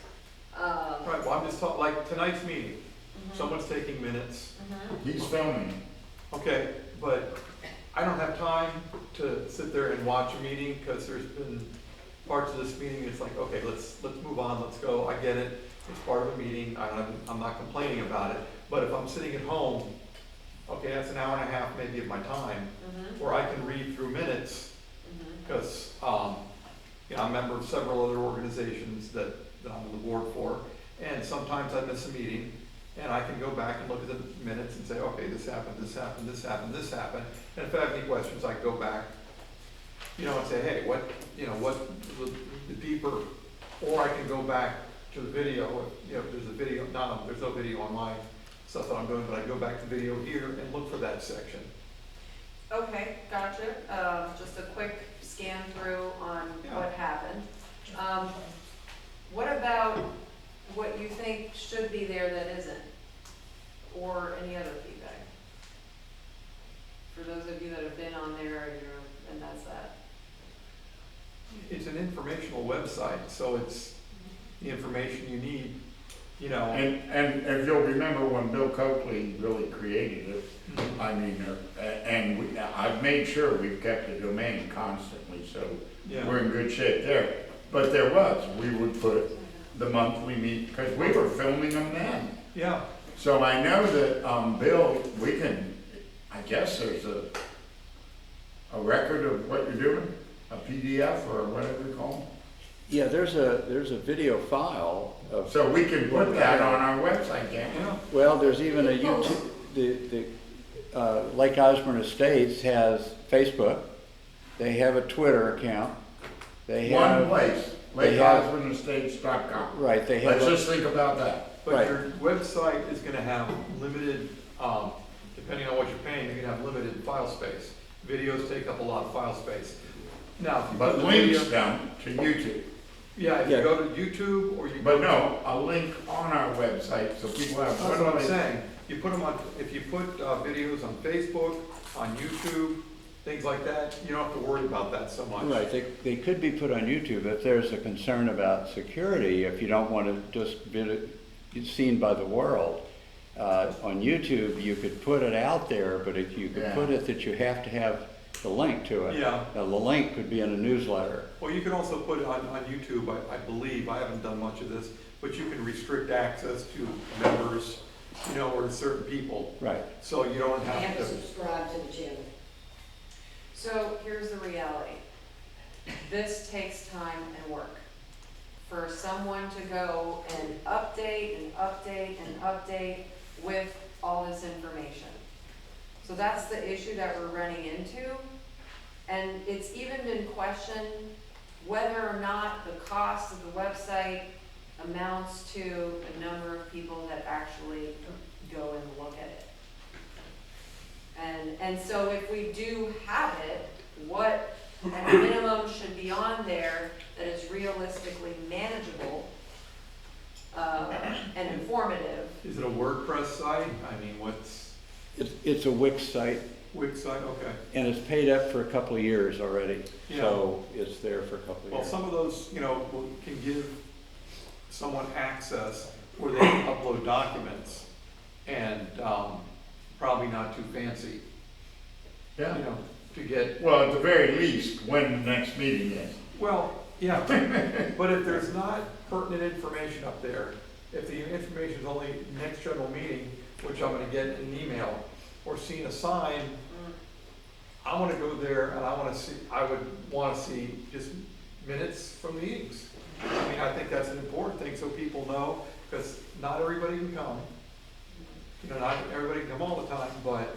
Right, well, I'm just talking, like tonight's meeting, someone's taking minutes. He's filming. Okay, but I don't have time to sit there and watch a meeting, because there's been parts of this meeting, it's like, okay, let's move on, let's go, I get it, it's part of a meeting, I'm not complaining about it, but if I'm sitting at home, okay, that's an hour and a half maybe of my time, where I can read through minutes, because, I'm a member of several other organizations that I'm on the board for, and sometimes I miss a meeting, and I can go back and look at the minutes and say, okay, this happened, this happened, this happened, this happened, and if I have any questions, I go back, and say, hey, what the deeper, or I can go back to the video, if there's a video, there's no video on my stuff that I'm doing, but I go back to video here and look for that section. okay, gotcha. Just a quick scan through on what happened. What about what you think should be there that isn't? Or any other feedback? For those of you that have been on there and that's that. It's an informational website, so it's the information you need, And if you'll remember when Bill Coakley really created it, I've made sure we've kept the domain constantly, so we're in good shape there. But we would put the monthly meet, because we were filming them then. Yeah. So I know that, Bill, I guess there's a record of what you're doing, a PDF or whatever you call them. Yeah, there's a video file of. So we can put that on our website, can't we? Well, there's even a YouTube, the Lake Osborne Estates has Facebook, they have a Twitter account, they have. One place, LakeOsborneEstates.com. Right, they have. Let's just think about that. But your website is gonna have limited, depending on what you're paying, you're gonna have limited file space. Videos take up a lot of file space. Now, if you But put the links video, down to YouTube. yeah, if you go to YouTube or you. But no, a link on our website so people have. That's what I'm saying. You put them on, if you put videos on Facebook, on YouTube, things like that, you don't have to worry about that so much. Right, they could be put on YouTube if there's a concern about security, if you don't want to just be seen by the world. On YouTube, you could put it out there, but if you could put it that you have to have the link to it. Yeah. Now, the link could be in a newsletter. Well, you can also put it on YouTube, I believe, I haven't done much of this, but you can restrict access to members, or to certain people. Right. So you don't They have have to to. subscribe to the channel. So here's the reality. This takes time and work. For someone to go and update and update and update with all this information. So that's the issue that we're running into. And it's even been questioned whether or not the cost of the website amounts to the number of people that actually go and look at it. And so if we do have it, what at a minimum should be on there that is realistically manageable and informative? Is it a WordPress site? I mean, what's, It's a Wix site, Wix site, okay. and it's paid up for a couple of years already, Yeah. so it's there for a couple of Well, years. some of those, can give someone access where they can upload documents and, probably not too fancy, Yeah. to get, Well, at the very least, when the next meeting is. well, yeah. But if there's not pertinent information up there, if the information is only next general meeting, which I'm gonna get in an email, or seeing a sign, I wanna go there and I would wanna see just minutes from meetings. I mean, I think that's an important thing, so people know, because not everybody can come. Not everybody can come all the time, but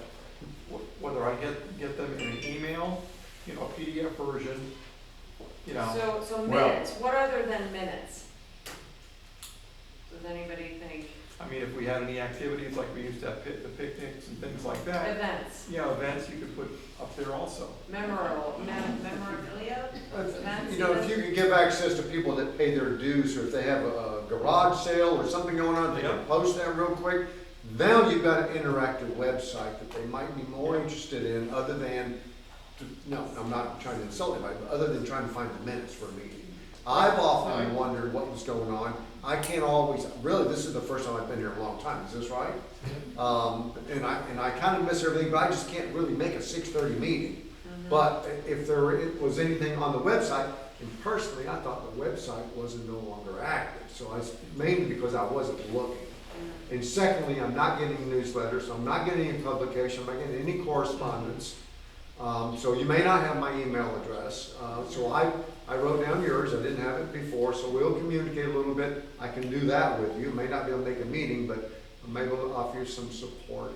whether I get them in an email, a PDF version, So Well- minutes, what other than minutes? Does anybody think? I mean, if we had any activities, like we used to have the picnics and things like that, Events, events you could put up there also. memorabilia, events? If you can give access to people that pay their dues, or if they have a garage sale or something going on, they can Yeah. post that real quick. Now you've got an interactive website that they might be more interested in, other than, no, I'm not trying to insult anybody, but other than trying to find the minutes for a meeting. I've often wondered what was going on. I can't always, really, this is the first time I've been here in a long time, is this right? And I kind of miss everything, but I just can't really make a 6:30 meeting. But if there was anything on the website, and personally, I thought the website wasn't no longer active, so mainly because I wasn't looking. And secondly, I'm not getting newsletters, I'm not getting any publication, I'm not getting any correspondence. So you may not have my email address. So I wrote down yours, I didn't have it before, so we'll communicate a little bit. I can do that with you, may not be able to make a meeting, but I'm able to offer you some support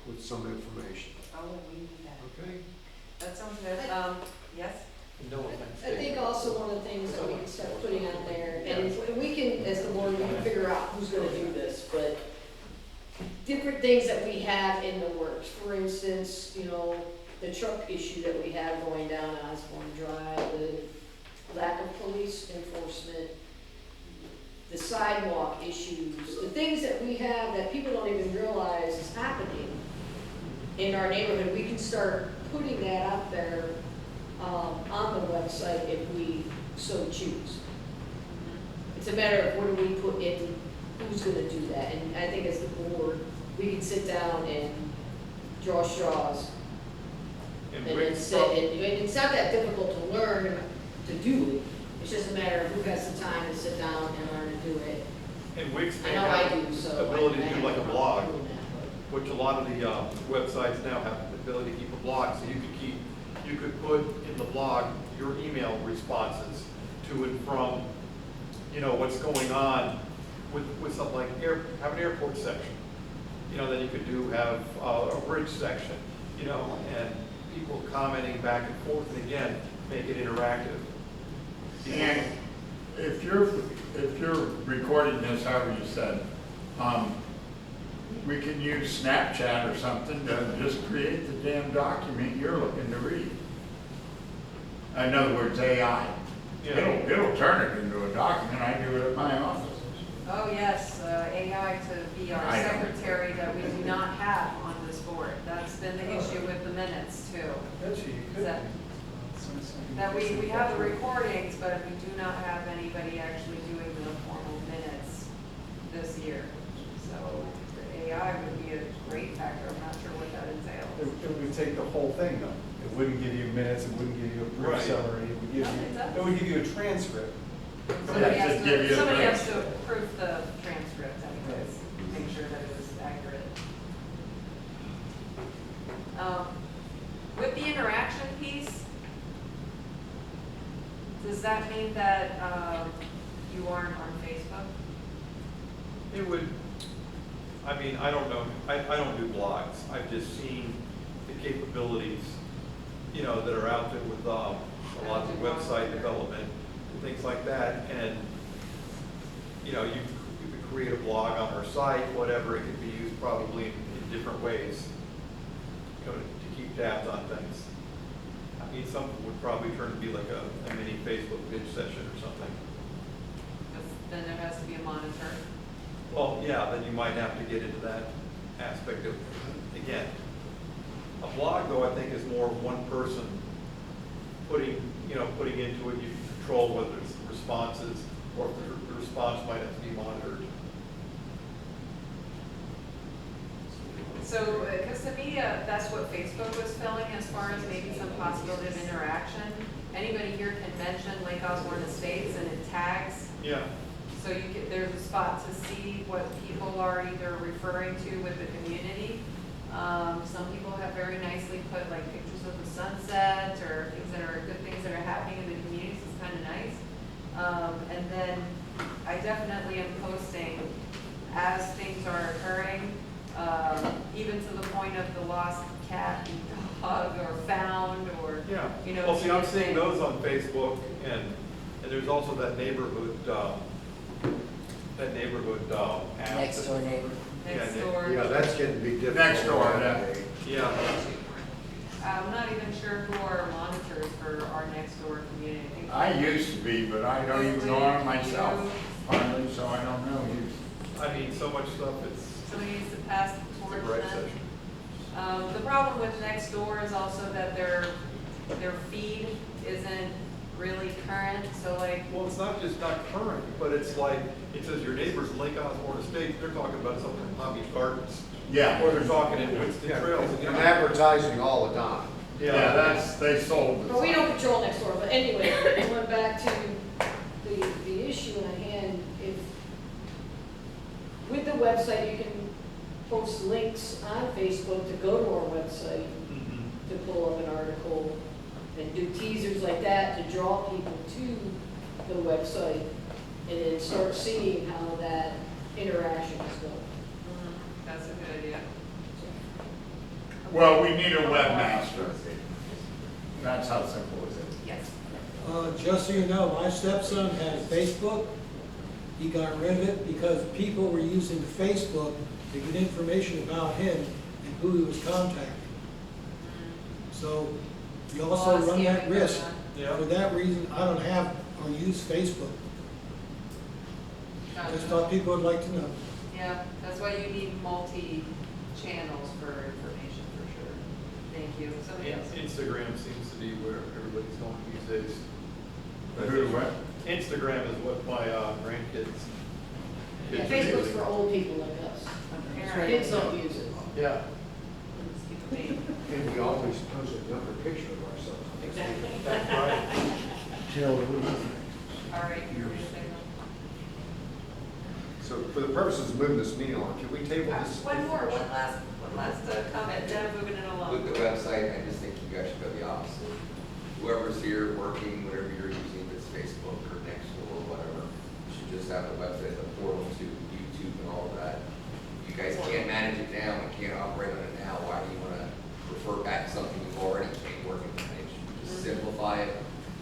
with some information. Oh, we need that. Okay? That sounds good. Yes? No offense. I think also one of the things that we can start putting out there, and we can, as the board, we can figure out who's gonna do this, but different things that we have in the works. For instance, the truck issue that we have going down Osborne Drive, the lack of police enforcement, the sidewalk issues, the things that we have that people don't even realize is happening in our neighborhood. We can start putting that out there on the website if we so choose. It's a matter of what do we put in, who's gonna do that, and I think as the board, we can sit down and draw straws. And And then Wix, say, and it's not that difficult to learn to do it, it's just a matter of who has the time to sit down and learn to do it. and Wix I may know I have do, so. the ability I to do have like a no blog, problem doing that, which a lot of the websites now have the ability to keep a blog, so you could put in the blog your email responses to and from, what's going on with something like have an airport section. Then you could have a bridge section, and people commenting back and forth, and again, make it interactive. And if you're recording this, however you said, we can use Snapchat or something to just create the damn document you're looking to read. In other words, AI. It'll turn it into a document. I do it at my office. Oh, yes, AI to be our I know. secretary that we do not have on this board. That's been the issue with the minutes too. Actually, you could. That- That we have the recordings, but we do not have anybody actually doing the formal minutes this year. So the AI would be a great factor. I'm not sure what that entails. It would take the whole thing though. It wouldn't give you minutes, it wouldn't give you a brief Right. summary, it would give No, you, it does. it would give you a transcript. Somebody Yeah, has just give you to, a somebody has transcript. to approve the transcript anyways, make sure that it was accurate. With the interaction piece, does that mean that, you aren't on Facebook? It would, I don't know, I don't do blogs, I've just seen the capabilities, that are out there with, a lot of website development, and things like that, and, you know, you could create a blog on our site, whatever, it could be used probably in different ways, you know, to keep tabs on things. I mean, some would probably turn to be like a mini Facebook bitch session or something. Then there has to be a monitor. Well, yeah, then you might have to get into that aspect of, again, a blog though, I think is more one person putting into it, you can control whether it's the responses or if the response might have to be monitored. So, because to me, that's what Facebook was filling as far as maybe some possibility of interaction. Anybody here can mention Lake Osborne Estates and it tags. Yeah. So there's a spot to see what people are either referring to with the community. Some people have very nicely put like pictures of the sunset or things that are good things that are happening in the communities. It's kind of nice. And then I definitely am posting as things are occurring, even to the point of the lost cat and dog or found or, Yeah. you know. Well, see, I'm different seeing things. those on Facebook and there's also that neighborhood app. Next door neighbor. Next Yeah, door. Yeah, that's getting to be difficult. Next door, yeah. nowadays. Yeah. I'm not even sure who our monitors for our next door community. I used to be, but I don't even know on it myself, hardly, so I don't know. I mean, so much stuff, it's Somebody needs to pass the a torch great then. session. The problem with next door is also that their feed isn't really current, so like, Well, it's not just not current, but it's like, it says your neighbors in Lake Osborne Estates, they're talking about something in Palm Beach Gardens. Yeah. Or they're talking in Winston Yeah, Trails. and advertising all the time. Yeah, they sold it. But we don't control next door, but anyway, going back to the issue at hand, if, with the website, you can post links on Facebook to go to our website, Mhm. to pull up an article, and do teasers like that to draw people to the website, and then start seeing how that interaction is going. that's a good idea. Well, we need a webmaster. That's how simple it is. Yes. Just so you know, my stepson had a Facebook. He got rid of it because people were using Facebook to get information about him and who he was contacting. So you also Well, run that scamming risk. going on. Yeah. For that reason, I don't have or use Facebook. Gotcha. Just thought people would like to know. Yeah, that's why you need multi-channels for information, for sure. Thank you. Somebody else? Instagram seems to be where everybody's going these days. Who, what? Instagram is what my grandkids. Yeah, kids are Facebook's using. for old people like us. Apparently. Kids don't use it. Yeah. And we always post another picture of ourselves. Exactly. That's right. Jill, what do you think? All right, you're going to say no? So for the purposes of moving this meeting on, can we table this? One last comment, then moving it along. With the website, I just think you guys should go the opposite. Whoever's here working, whatever you're using, if it's Facebook or Nextdoor or whatever, you should just have the website, the portal to YouTube and all of that. You guys can't manage it now and can't operate on it now. Why do you want to refer back to something you've already can't work and manage? Just simplify it,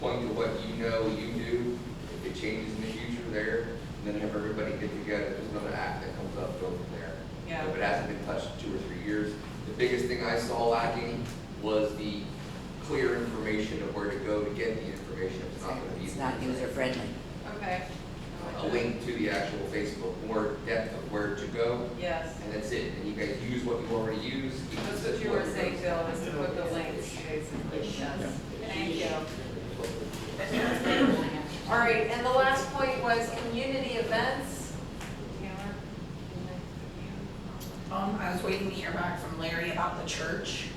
point to what you know you do. If it changes in the future there, and then have everybody get together. There's another app that comes up, go from there. Yeah. If it hasn't been touched in 2 or 3 years, the biggest thing I saw lacking was the clear information of where to go to get the information. If it's not going to be. It's not user friendly. Okay. A link to the actual Facebook, more depth of where to go, Yes. and that's it. And you guys use what you already use. keep That's it what you were simple. saying, Bill, is to put the links, basically, yes. Thank you. All right, and the last point was community events. Taylor? I was waiting to hear back from Larry about the church.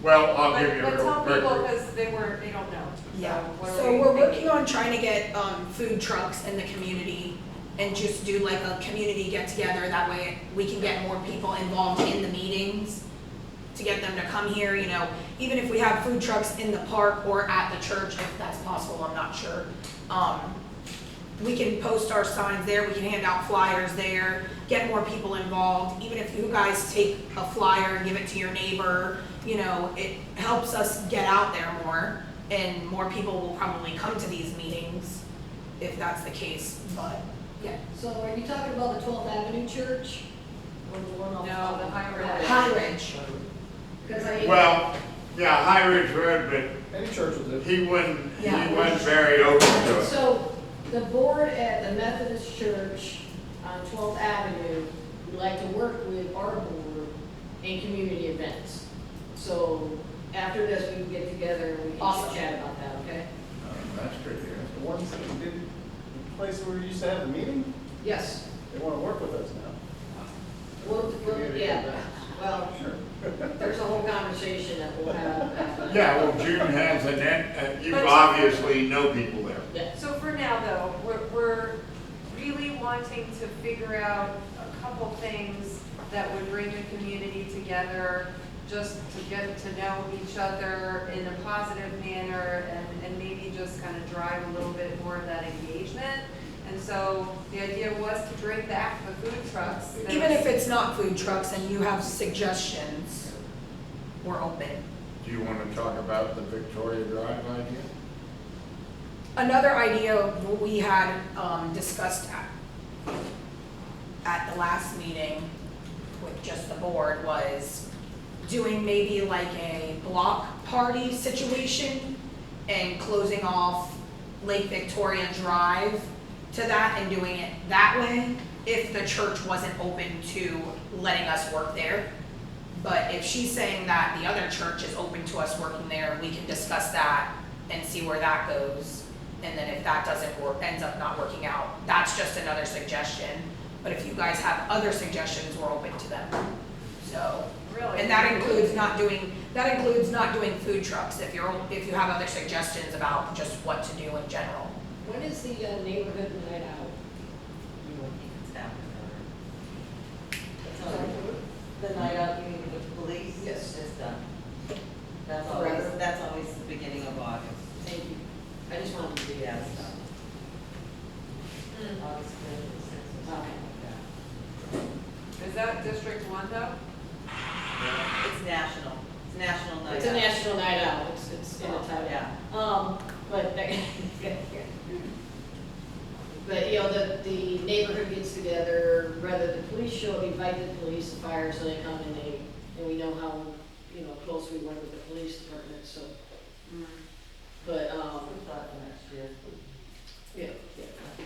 Well, I'll give you But a tell real people, quick. because they don't know. Yeah, what are so we we're thinking? working on trying to get food trucks in the community and just do like a community get together. That way we can get more people involved in the meetings to get them to come here, you know, even if we have food trucks in the park or at the church, if that's possible, I'm not sure. We can post our signs there, we can hand out flyers there, get more people involved. Even if you guys take a flyer and give it to your neighbor, you know, it helps us get out there more. and more people will probably come to these meetings if that's the case, but, yeah. So are you talking about the 12th Avenue Church? Or the one off? No, the High Ridge. High Ridge. Because I. Well, yeah, High Ridge Road, Any church with but it. he wasn't Yeah. very open to it. So the board at the Methodist Church on 12th Avenue would like to work with our board in community events. So after this, we can get together and we can Awesome. chat about that, okay? That's good to hear. The ones that we did, the place where we used to have the meeting, Yes. they wanna work with us now. Yeah, well, Sure. there's a whole conversation that we'll have. Yeah, well, June has an end, you But- obviously know people there. Yeah. So for now, though, we're really wanting to figure out a couple things that would bring the community together, just to get to know each other in a positive manner, and maybe just kind of drive a little bit more of that engagement. And so the idea was to bring back the food trucks. Even if it's not food trucks and you have suggestions, we're open. Do you want to talk about the Victoria Drive idea? Another idea we had discussed at the last meeting with just the board was doing maybe like a block party situation and closing off Lake Victoria Drive to that and doing it that way if the church wasn't open to letting us work there. But if she's saying that the other church is open to us working there, we can discuss that and see where that goes. And then if that doesn't work, ends up not working out, that's just another suggestion. But if you guys have other suggestions, we're open to them. So, Really? and that includes not doing food trucks, if you have other suggestions about just what to do in general. When is the neighborhood night out? You won't think it's happening. Sorry? The night out, you mean with the police? Yes. It's done. That's Forever? always the beginning of August. Thank you. I just wanted to do Yeah, that. it's done. August 5th, 6th, or something like that. Is that District 1 though? It's national. It's national night. It's a out. national night out, it's in a title. Yeah. But, but, you know, the neighborhood gets together, rather the police show, invite the police, the fire, so they come and we know how, you know, close we work with the police department, so. But, We thought for next year. yeah.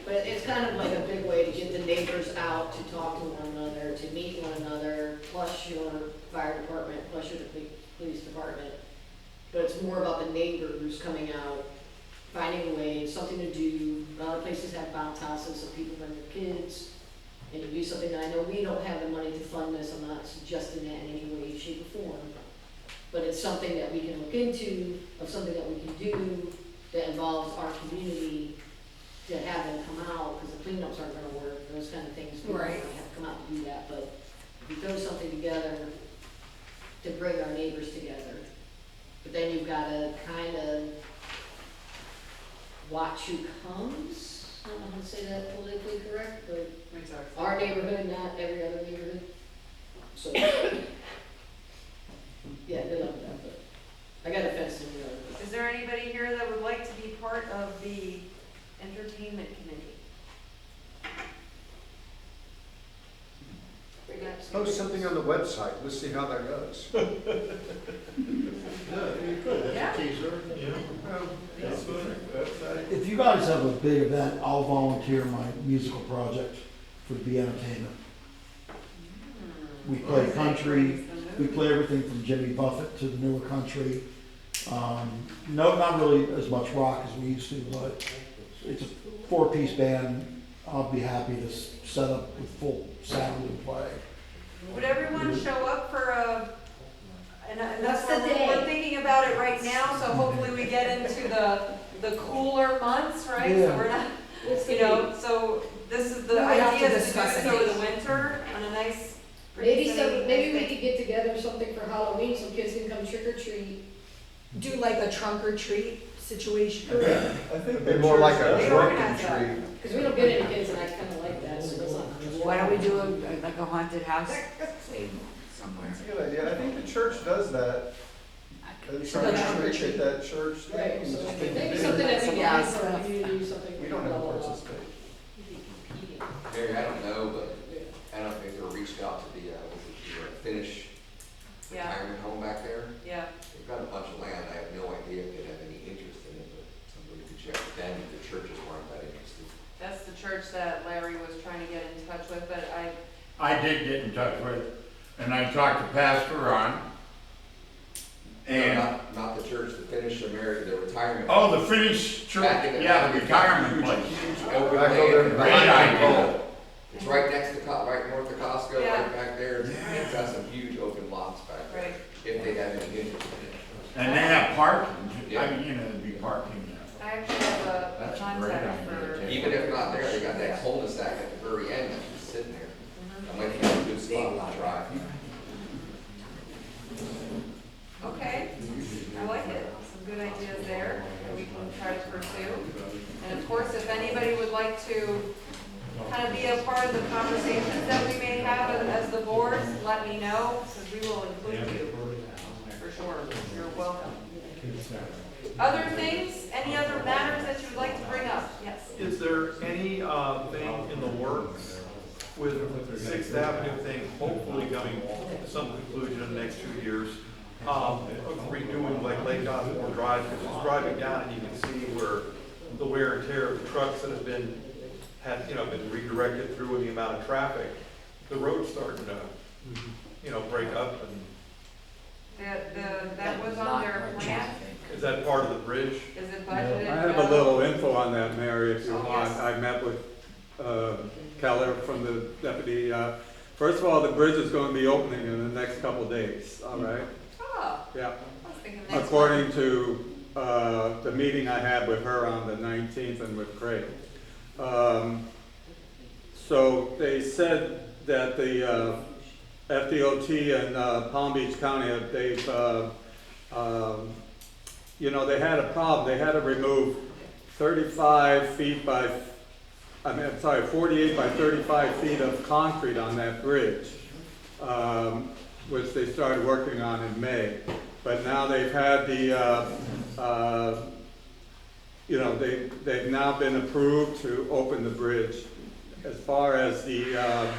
But it's kind of like a big way to get the neighbors out, to talk to one another, to meet one another, plus your fire department, plus your police department. But it's more about the neighbors coming out, finding a way, something to do. A lot of places have bounce houses, so people bring their kids, and to do something that I know we don't have the money to fund this, I'm not suggesting that in any way, shape, or form. But it's something that we can look into, of something that we can do that involves our community, to have them come out, because the cleanups aren't gonna work, those kind of things. People Right. might have to come out to do that, but if you throw something together to bring our neighbors together, but then you've gotta kind of watch who comes. I don't know how to say that politically correct, but our neighborhood, not every other neighborhood. So, yeah, good luck with that, but I got a fence in the other. Is there anybody here that would like to be part of the entertainment committee? Post something on the website, let's see how that goes. Yeah, you could, Yeah. that's a teaser. If you guys have a big event, I'll volunteer my musical project for the Be Entertainment. We play country, we play everything from Jimmy Buffett to the newer country. No, not really as much rock as we used to, but it's a 4-piece band. I'll be happy to set up with full sound and play. Would everyone show up for and that's What's the day? we're thinking about it right now, so hopefully we get into the cooler months, right? So Yeah. we're not, What's the you know, so this is the We would have idea to is to do discuss this it. over the winter on a nice. pretty sunny Maybe we day. could get together something for Halloween, so kids can come trick or treat. Do like a trunk or treat situation. I think It'd be more like a They drunken organize that. tree. Because we don't get any kids, and I kind of like that, so it's not. Why don't we do like a haunted house? Say somewhere. That's a good idea. I think the church does that And trying to reach at that church Right, thing. so just maybe didn't do something it. that we can do for our community, something. We don't have to participate. Mary, I don't know, but I don't know if they were reached out to the, was it the Finnish Yeah, retirement home back there? yeah. They've got a bunch of land, I have no idea if they have any interest in it, but somebody could check with them if the churches weren't that interested. That's the church that Larry was trying to get in touch with, but I did get in touch with, and I talked to Pastor Ron. And, No, not the church, the Finnish American, the retirement. oh, the Finnish church, Back in the- yeah, the retirement place. Open Back land, over in Great behind idea. Costco. It's right next to, right north of Costco, Yeah. right back there. It's got some huge open lots back there. Right. If they have any interest in it. And they have parking, Yeah. I mean, you know, there'd be parking there. I actually have a That's a contact great for. idea, too. Even if not there, they got that cul-de-sac at the very end that's just sitting there. That might be a good spot to drive. Okay, I like it. Some good ideas there that we can try to pursue. And of course, if anybody would like to kind of be a part of the conversations that we may have as the board, let me know, because we will include you. For sure, you're welcome. Other things, any other matters that you would like to bring up? Yes. Is there any thing in the works with Sixth Avenue thing hopefully coming to some conclusion in the next 2 years? Of redoing like Lake Osborne Drive, because it's driving down and you can see where the wear and tear of the trucks that have been, been redirected through and the amount of traffic. The road's starting to, break up, and That was on their plan. is that part of the bridge? Is it budgeted? I have a little info on that, Mary, if you Oh, want. yes. I met with Keller from the deputy. First of all, the bridge is going to be opening in the next couple of days, all right? Oh, Yeah. I was thinking next According month. to the meeting I had with her on the 19th and with Craig. So they said that the FDOT and Palm Beach County, they've, they had a problem. They had to remove 35 feet by, 48 by 35 feet of concrete on that bridge, which they started working on in May. But now they've had they've now been approved to open the bridge. As far as your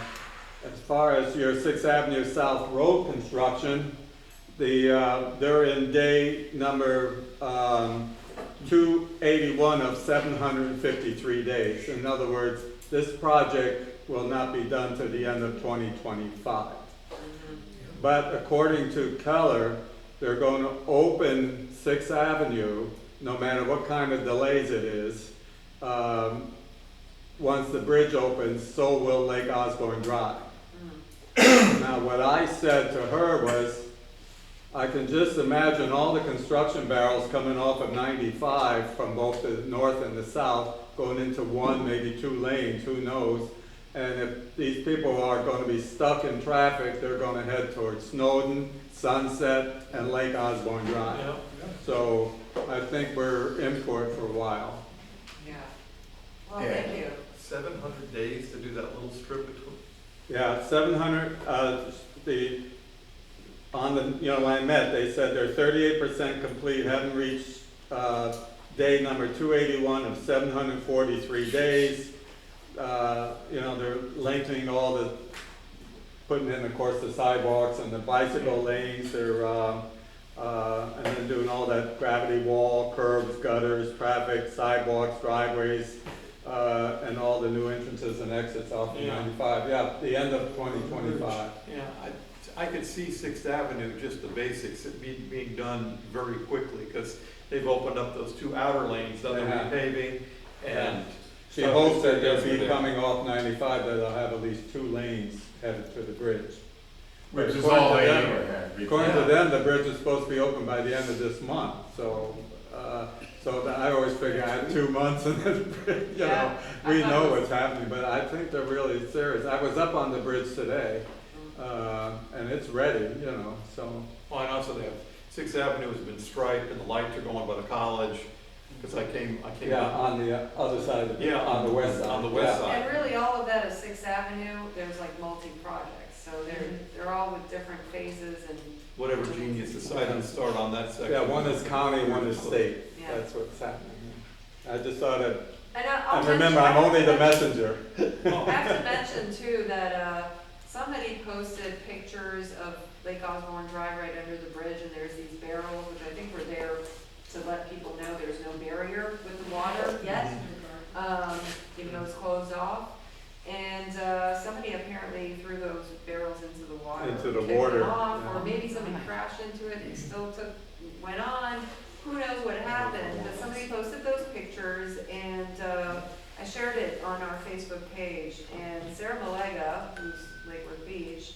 6th Avenue South Road construction, they're in day number 281 of 753 days. In other words, this project will not be done to the end of 2025. But according to Keller, they're going to open 6th Avenue, no matter what kind of delays it is. Once the bridge opens, so will Lake Osborne Drive. Now, what I said to her was, I can just imagine all the construction barrels coming off of 95 from both the north and the south, going into one, maybe 2 lanes, who knows? And if these people are going to be stuck in traffic, they're going to head towards Snowden, Sunset, and Lake Osborne Drive. Yeah. So I think we're in for it for a while. Yeah. Well, thank you. 700 days to do that little strip between. Yeah, 700, when I met, they said they're 38% complete, haven't reached day number 281 of 743 days. They're lengthening all the, putting in, of course, the sidewalks and the bicycle lanes. They're, and then doing all that gravity wall, curbs, gutters, traffic, sidewalks, driveways, and all the new entrances and exits off of 95. Yeah, the end of 2025. Yeah, I could see 6th Avenue, just the basics, being done very quickly, because they've opened up those 2 outer lanes, done the Yeah. repaving, and. She hopes that they'll be coming off 95, that they'll have at least 2 lanes headed to the bridge. Which is According all to they them- ever had before. According to them, the bridge is supposed to be open by the end of this month, so, I always figure I have 2 months and then, Yeah, we I thought know it was- what's happening, but I think they're really serious. I was up on the bridge today, and it's ready, so. Well, and also they have, 6th Avenue has been striped, and the lights are going by the college, because I came. Yeah, on the other side of the, Yeah, on the west side. on the west yeah. side. And really, all of that is 6th Avenue, there's like multi-projects, so they're all with different phases and whatever genius decided to start on that section. Yeah, one is county, one is state. Yeah. That's what's happening. I just thought I'd, And I'll and remember, I'm only the messenger. I have to mention too that, somebody posted pictures of Lake Osborne Drive right under the bridge, and there's these barrels, which I think were there to let people know there's no barrier with the water yet, even though it's closed off. And, somebody apparently threw those barrels into the water. Into the kicked them water, off, yeah. Or maybe somebody crashed into it and still went on. Who knows what happened, but somebody posted those pictures, and, I shared it on our Facebook page, and Sarah Malega, who's Lakewood Beach,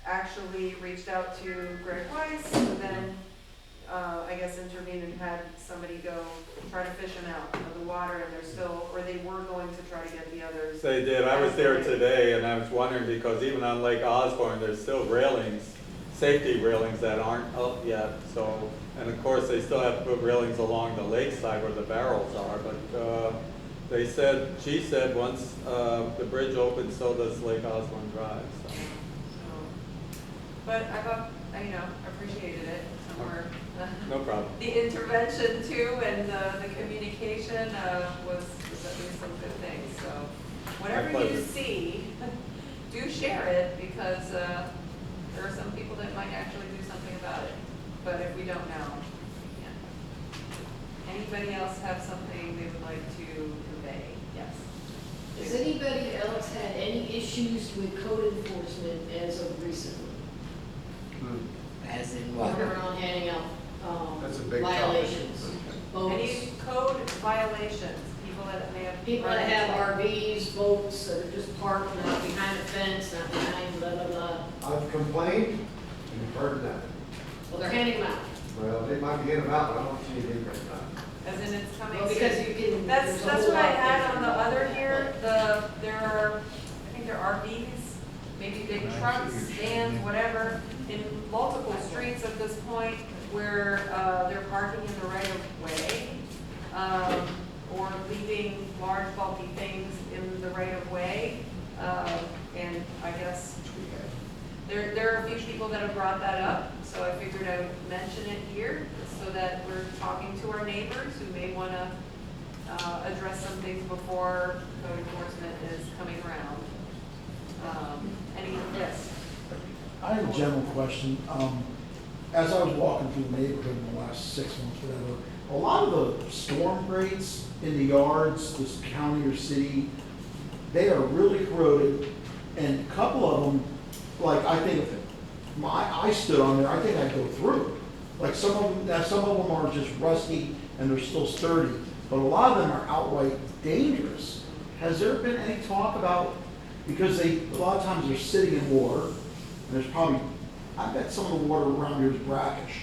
actually reached out to Greg Weiss, who then, I guess intervened and had somebody go try to fish them out of the water, and they're still, or they were going to try to get the others. They did. I was there today, and I was wondering, because even on Lake Osborne, there's still railings, safety railings that aren't up yet, so, and of course, they still have to put railings along the lakeside where the barrels are, but, she said, once, the bridge opens, so does Lake Osborne Drive, so. But I thought, appreciated it somewhere. No problem. The intervention too, and the communication, was at least some good things, so. Whatever you pleasure. see, do share it, because, there are some people that might actually do something about it, but if we don't know, we can't. Anybody else have something they would like to convey? Yes. Has anybody else had any issues with code enforcement as of recently? As in Walking what? around handing out, That's a big topic. violations, boats, Any code violations, people that may have. people that run have into- RVs, boats that are just parked, not behind a fence, not behind blah, blah, blah. I've complained, and you've heard that. Well, they're handing them out. Well, they might be getting them out, but I don't see anything right now. As in it's coming. Well, because you can. That's there's a what whole I lot of had things on the about other that, here, but- there are, I think there are RVs, maybe big trucks, vans, whatever, in multiple streets at this point where, they're parking in the right of way, or leaving large bulky things in the right of way, and I guess there are a few people that have brought that up, so I figured I would mention it here, so that we're talking to our neighbors who may want to address some things before code enforcement is coming around. Yes? I have a general question. As I was walking through the neighborhood in the last 6 months, whatever, a lot of the storm grates in the yards, this county or city, they are really corroded, and a couple of them, like, I think if I stood on there, I think I'd go through. Like, some of them are just rusty and they're still sturdy, but a lot of them are outright dangerous. Has there been any talk about, because a lot of times they're sitting in water, and there's probably, I bet some of the water around here is brackish,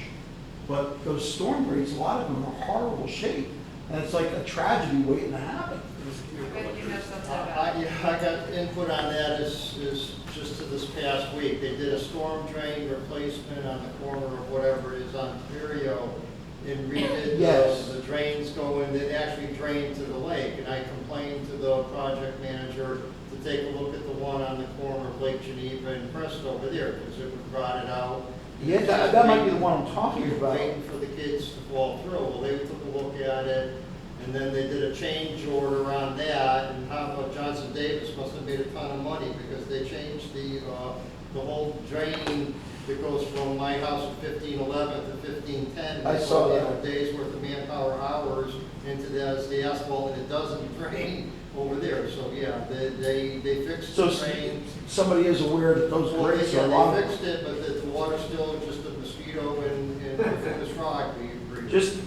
but those storm grates, a lot of them are horrible shape, and it's like a tragedy waiting to happen. I bet you know something about it. I got input on that is just to this past week. They did a storm drain replacement on the corner of whatever it is on Ontario and redid Yes. the drains going, it actually drained to the lake. And I complained to the project manager to take a look at the one on the corner of Lake Geneva and Crest over there, because it would rot it out. Yeah, that might be the one I'm talking about. Waiting for the kids to fall through. Well, they took a look at it, and then they did a change order on that, and how about Johnson Davis must have made a ton of money, because they changed the whole drain that goes from my house at 1511 to 1510. I saw They that. put a day's worth of manpower hours into the asphalt, and it doesn't drain over there. So, yeah, they fixed So the drain. somebody is aware that those Well, grates are a yeah, lot they of, fixed it, but the water's still just a mosquito and Plymouth Rock, we agree. just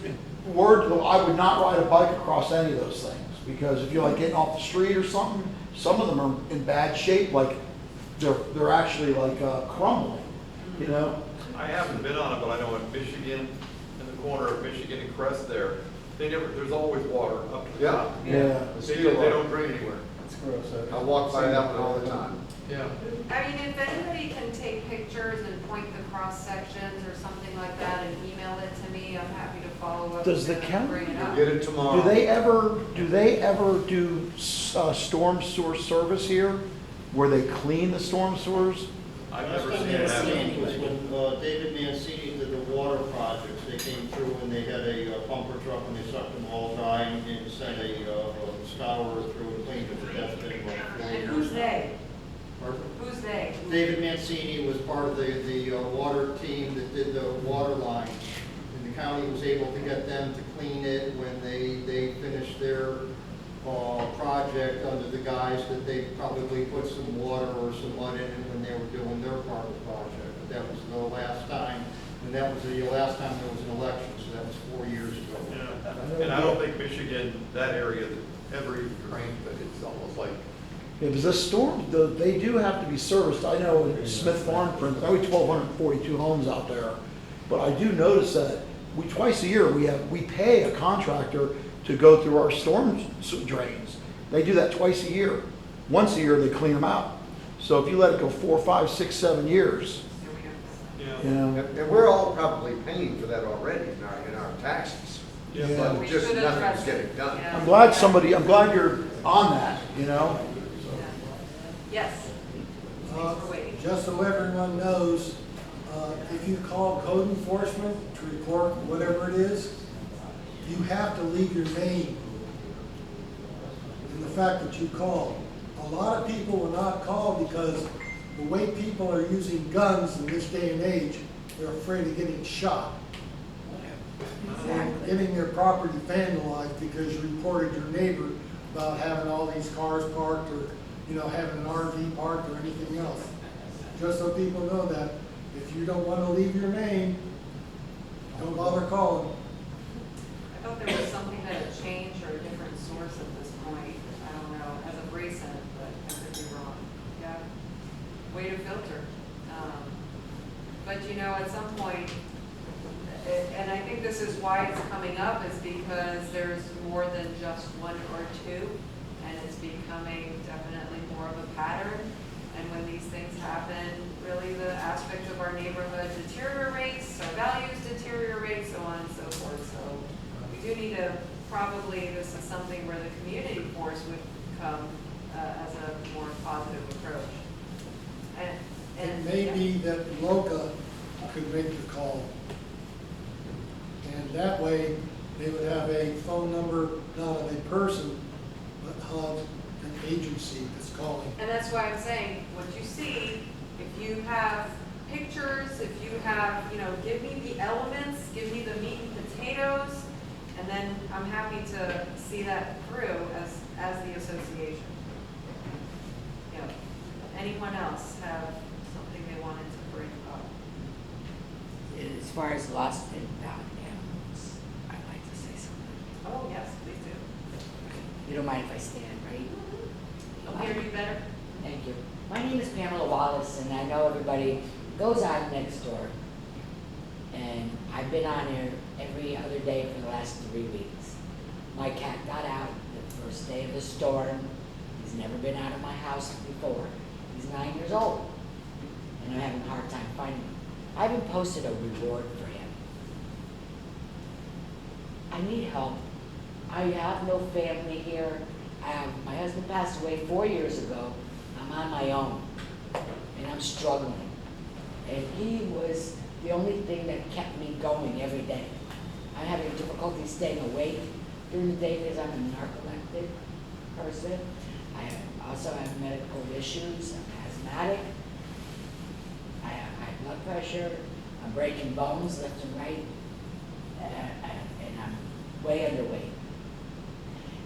word, I would not ride a bike across any of those things, because if you're like getting off the street or something, some of them are in bad shape, like they're actually like crumbling, you know? I haven't been on it, but I know in Michigan, in the corner of Michigan and Crest there, there's always water up to the Yeah. top. Yeah. They don't drain anywhere. It's gross. I walk by that one all the time. Yeah. I mean, if anybody can take pictures and point the cross sections or something like that and email it to me, I'm happy to follow up. Does the and county bring it up. Get it tomorrow. Do they ever do storm sewer service here, where they clean the storm sewers? I've Last never time seen they it were happen. seen was when David Mancini did the water projects. They came through and they had a pumper truck and they sucked them all dry and sent a scourer through and cleaned it. But that's been about 4 years. And who's now. they? Pardon? Who's they? David Mancini was part of the water team that did the water line. And the county was able to get them to clean it when they finished their project under the guise that they probably put some water or some mud in it when they were doing their part of the project. But that was the last time, and that was the last time there was an election, so that was 4 years ago. Yeah. And I don't think Michigan, that area ever even drained, but it's almost like, Yeah, because this storm, they do have to be serviced. I know in Smith Farm, for instance, I have 1,242 homes out there. But I do notice that twice a year, we pay a contractor to go through our storm drains. They do that twice a year. Once a year, they clean them out. So if you let it go 4, 5, 6, 7 years, yeah. you know. And we're all probably paying for that already in our taxes. Yeah. Yeah. But We just should nothing's address it. getting done. Yeah. I'm glad you're on that, you know. Yes. Thanks for waiting. Just so everyone knows, if you call code enforcement to report whatever it is, you have to leave your name and the fact that you called. A lot of people will not call because the way people are using guns in this day and age, they're afraid of getting shot. And getting their property vandalized because you reported your neighbor about having all these cars parked or, having an RV parked or anything else. Just so people know that if you don't want to leave your name, don't bother calling. I thought there was something that had changed or a different source at this point. I don't know, as of recent, but I could be wrong. Yeah, way to filter. But at some point, and I think this is why it's coming up, is because there's more than just one or two, and it's becoming definitely more of a pattern. And when these things happen, really the aspect of our neighborhood deteriorates, our values deteriorate, so on and so forth. So we do need to this is something where the community force would come as a more positive approach. It may be that LOCA could make the call. And that way, they would have a phone number, not of a person, but of an agency that's calling. And that's why I'm saying, what you see, if you have pictures, if you have, give me the elements, give me the meat and potatoes, and then I'm happy to see that through as the association. Anyone else have something they wanted to bring up? As far as lost and found animals, I'd like to say something. Oh, yes, please do. You don't mind if I stand, right? I'll hear you better. Thank you. My name is Pamela Wallace, and I know everybody goes on next door. And I've been on here every other day for the last 3 weeks. My cat got out the first day of the storm. He's never been out of my house before. He's 9 years old, and I'm having a hard time finding him. I haven't posted a reward for him. I need help. I have no family here. My husband passed away 4 years ago. I'm on my own, and I'm struggling. And he was the only thing that kept me going every day. I'm having difficulty staying awake during the day because I'm a narcoleptic person. I also have medical issues. I'm asthmatic. I have high blood pressure. I'm breaking bones left and right. And I'm way underweight.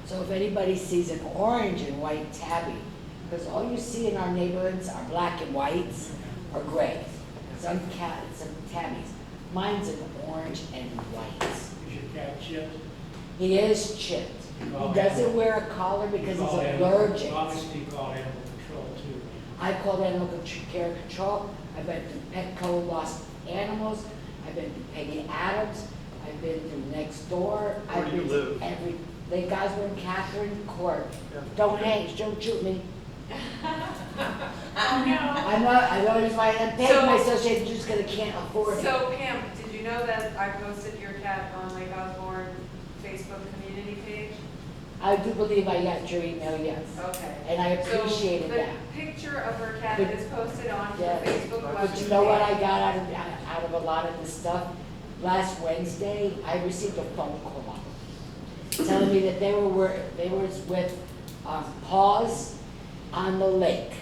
So if anybody sees an orange and white tabby, because all you see in our neighborhoods are black and whites or grays. Some tabbies. Mine's an orange and white. Is your cat chipped? He is chipped. He doesn't wear a collar because he's allergic. Obviously, you call animal control too. I called animal care control. I've been to Petco Lost Animals. I've been to Peggy Adams. I've been to Next Door. Where do you live? Lake Osborne, Catherine Court. Don't shoot me. Oh, no. I know it's why I'm paying my association just because I can't afford it. So Pam, did you know that I posted your cat on Lake Osborne Facebook community page? I do believe I got your email, yes. Okay. And I appreciated So that. the picture of her cat But- is posted on the Yes. Facebook website. But you know what I got out of a lot of this stuff? Last Wednesday, I received a phone call telling me that they were with paws on the lake.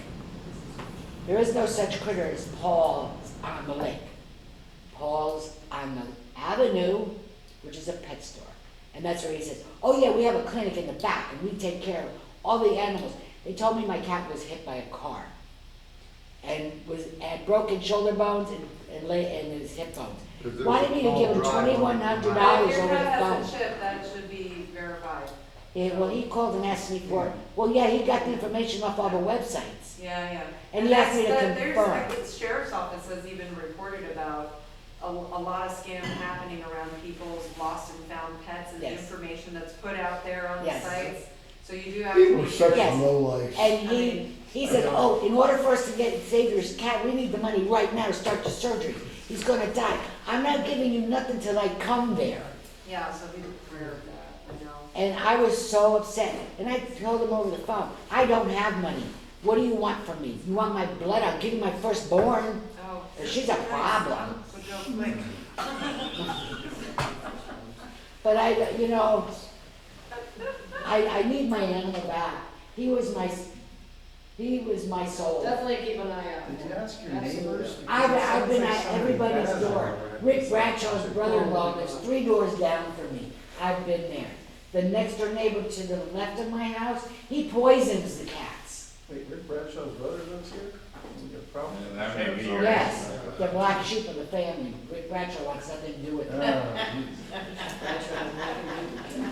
There is no such critter as paws on the lake. Paws on the avenue, which is a pet store. And that's where he says, oh yeah, we have a clinic in the back and we take care of all the animals. They told me my cat was hit by a car and had broken shoulder bones and his hip bones. Wanted me to give him $2,100 If over your the cat phone. has a chip, that should be verified. Yeah, well, he called and asked me for it. Well, yeah, he got the information off all the websites. Yeah. And he asked me to There's, confirm. the sheriff's office has even reported about a lot of scam happening around people's lost and found pets and the Yes. information that's put out there on the Yes. sites. So you do have to People are be. such Yes. low life. And he said, oh, in order for us to save your cat, we need the money right now to start the surgery. He's gonna die. I'm not giving you nothing till I come there. Yeah, so be aware of that, I know. And I was so upset. And I told him over the phone, I don't have money. What do you want from me? You want my blood? I'll give you my firstborn. Oh. She's a problem. Good job, Mike. But I need my animal back. He was my soul. Definitely keep an eye out. Did you ask your Absolutely. neighbors? I've been at Somebody everybody's has door. one, right? Rick Bradshaw's brother-in-law lives 3 doors down from me. I've been there. The next door neighbor to the left of my house, he poisons the cats. Wait, Rick Bradshaw's brother lives here? Is there a problem? Yeah, that may be your- Yes, the black sheep of the family. Rick Bradshaw wants nothing to do with it.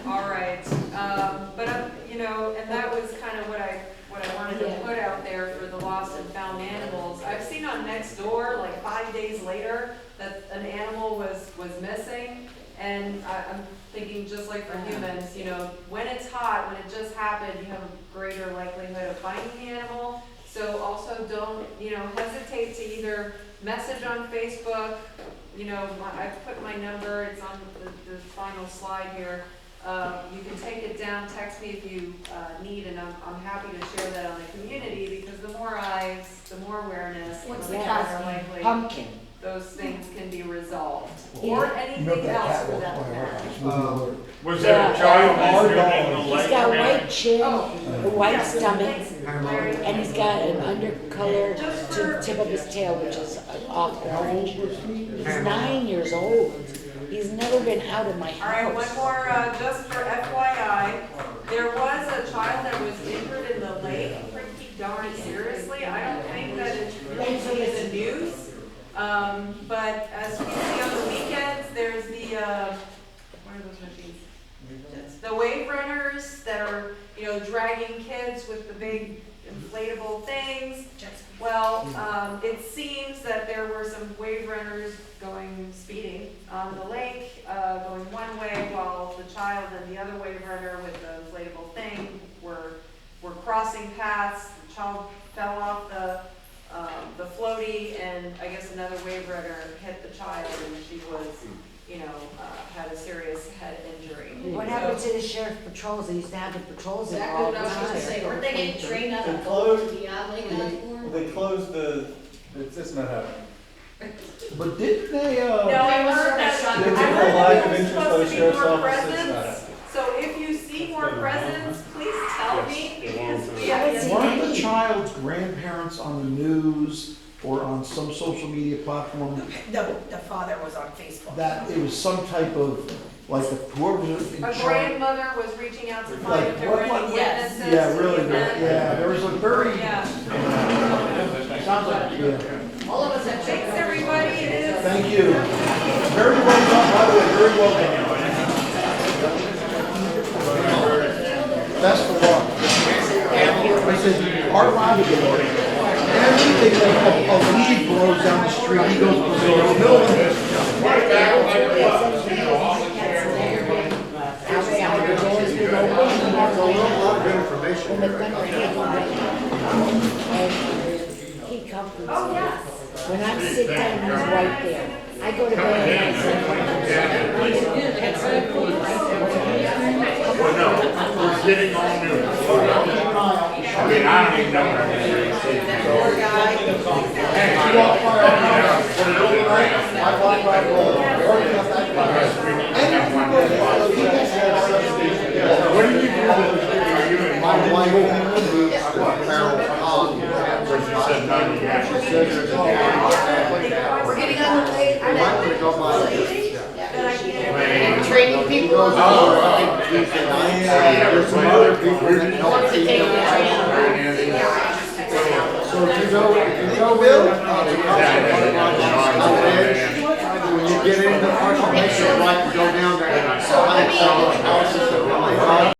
All right, but, and that was kind of what I wanted to put out there for the lost and found animals. I've seen on Nextdoor, like 5 days later, that an animal was missing. And I'm thinking, just like for humans, when it's hot, when it just happened, you have a greater likelihood of finding the animal. So also don't, hesitate to either message on Facebook, I've put my number, it's on the final slide here. You can take it down, text me if you need, and I'm happy to share that on the community, because the more eyes, the more awareness, What's the the more cat? likely Pumpkin. those things can be resolved. Yeah. Or You know, if anything that else cat for walks that by our matter. house, we'll be alert. Was there a child injured in the lake? He's got man? white chin, Oh. a white Yeah. stomach, Larry. and he's got an undercolor to the tip of his tail, which is off orange. He's 9 years old. He's never been out of my All right, one house. more, just for FYI. There was a child that was injured in the lake pretty darn seriously. I don't think that it's really in the news. But as we see on the weekends, there's what are those machines? The wave runners that are, dragging kids with the big inflatable things. Well, it seems that there were some wave runners speeding on the lake, going one way, while the child and the other wave runner with the inflatable thing were crossing paths. The child fell off the floaty, and I guess another wave runner hit the child, and she was, had a serious head injury. What happened to the sheriff patrols? They used to have the patrols in Exactly all what the I was time. gonna say, weren't they getting trained out They of closed- the Osborne? They closed it's not happening. But didn't they, No, I heard that, They I took heard a that line of there was interest by supposed the to be sheriff's more office, it's not presence. So if you see more presence, please tell me, because we I have haven't seen weren't any. the child's grandparents on the news or on some social media platform The father was on Facebook. that it was some type of, like, whoever was in a charge? grandmother was reaching out to find Like, if there were what- any yes. witnesses. Yeah, to really, the event. yeah, there was a very, Yeah. sounds like, yeah. All of us have. Thanks, everybody, it is. Thank you. Very well done, by the way, very well done. Best of luck. I said, our Labrador, everything that a leaf blows down the street, he goes, Outside the doors, we go, There's a lot of good information when the there. thunder hit, and he comforts me. Oh, yes. When I'm sick down, he's right there. I I go to bed at Well, no, we're getting all new. I mean, I don't even know what I'm gonna do. Poor guy. Hey, You walk by our house, in the middle of the night, I walk by the wall, already got that car. What do you do with My wife moved to Carroll Pond. Because you said no, you can't. She said there's a We're getting on the late. I might want to go by Training people. Yeah, there's some other people that help people. So if you go, Bill, when you get into the park, make sure right to go down there. So, I mean- Houses that really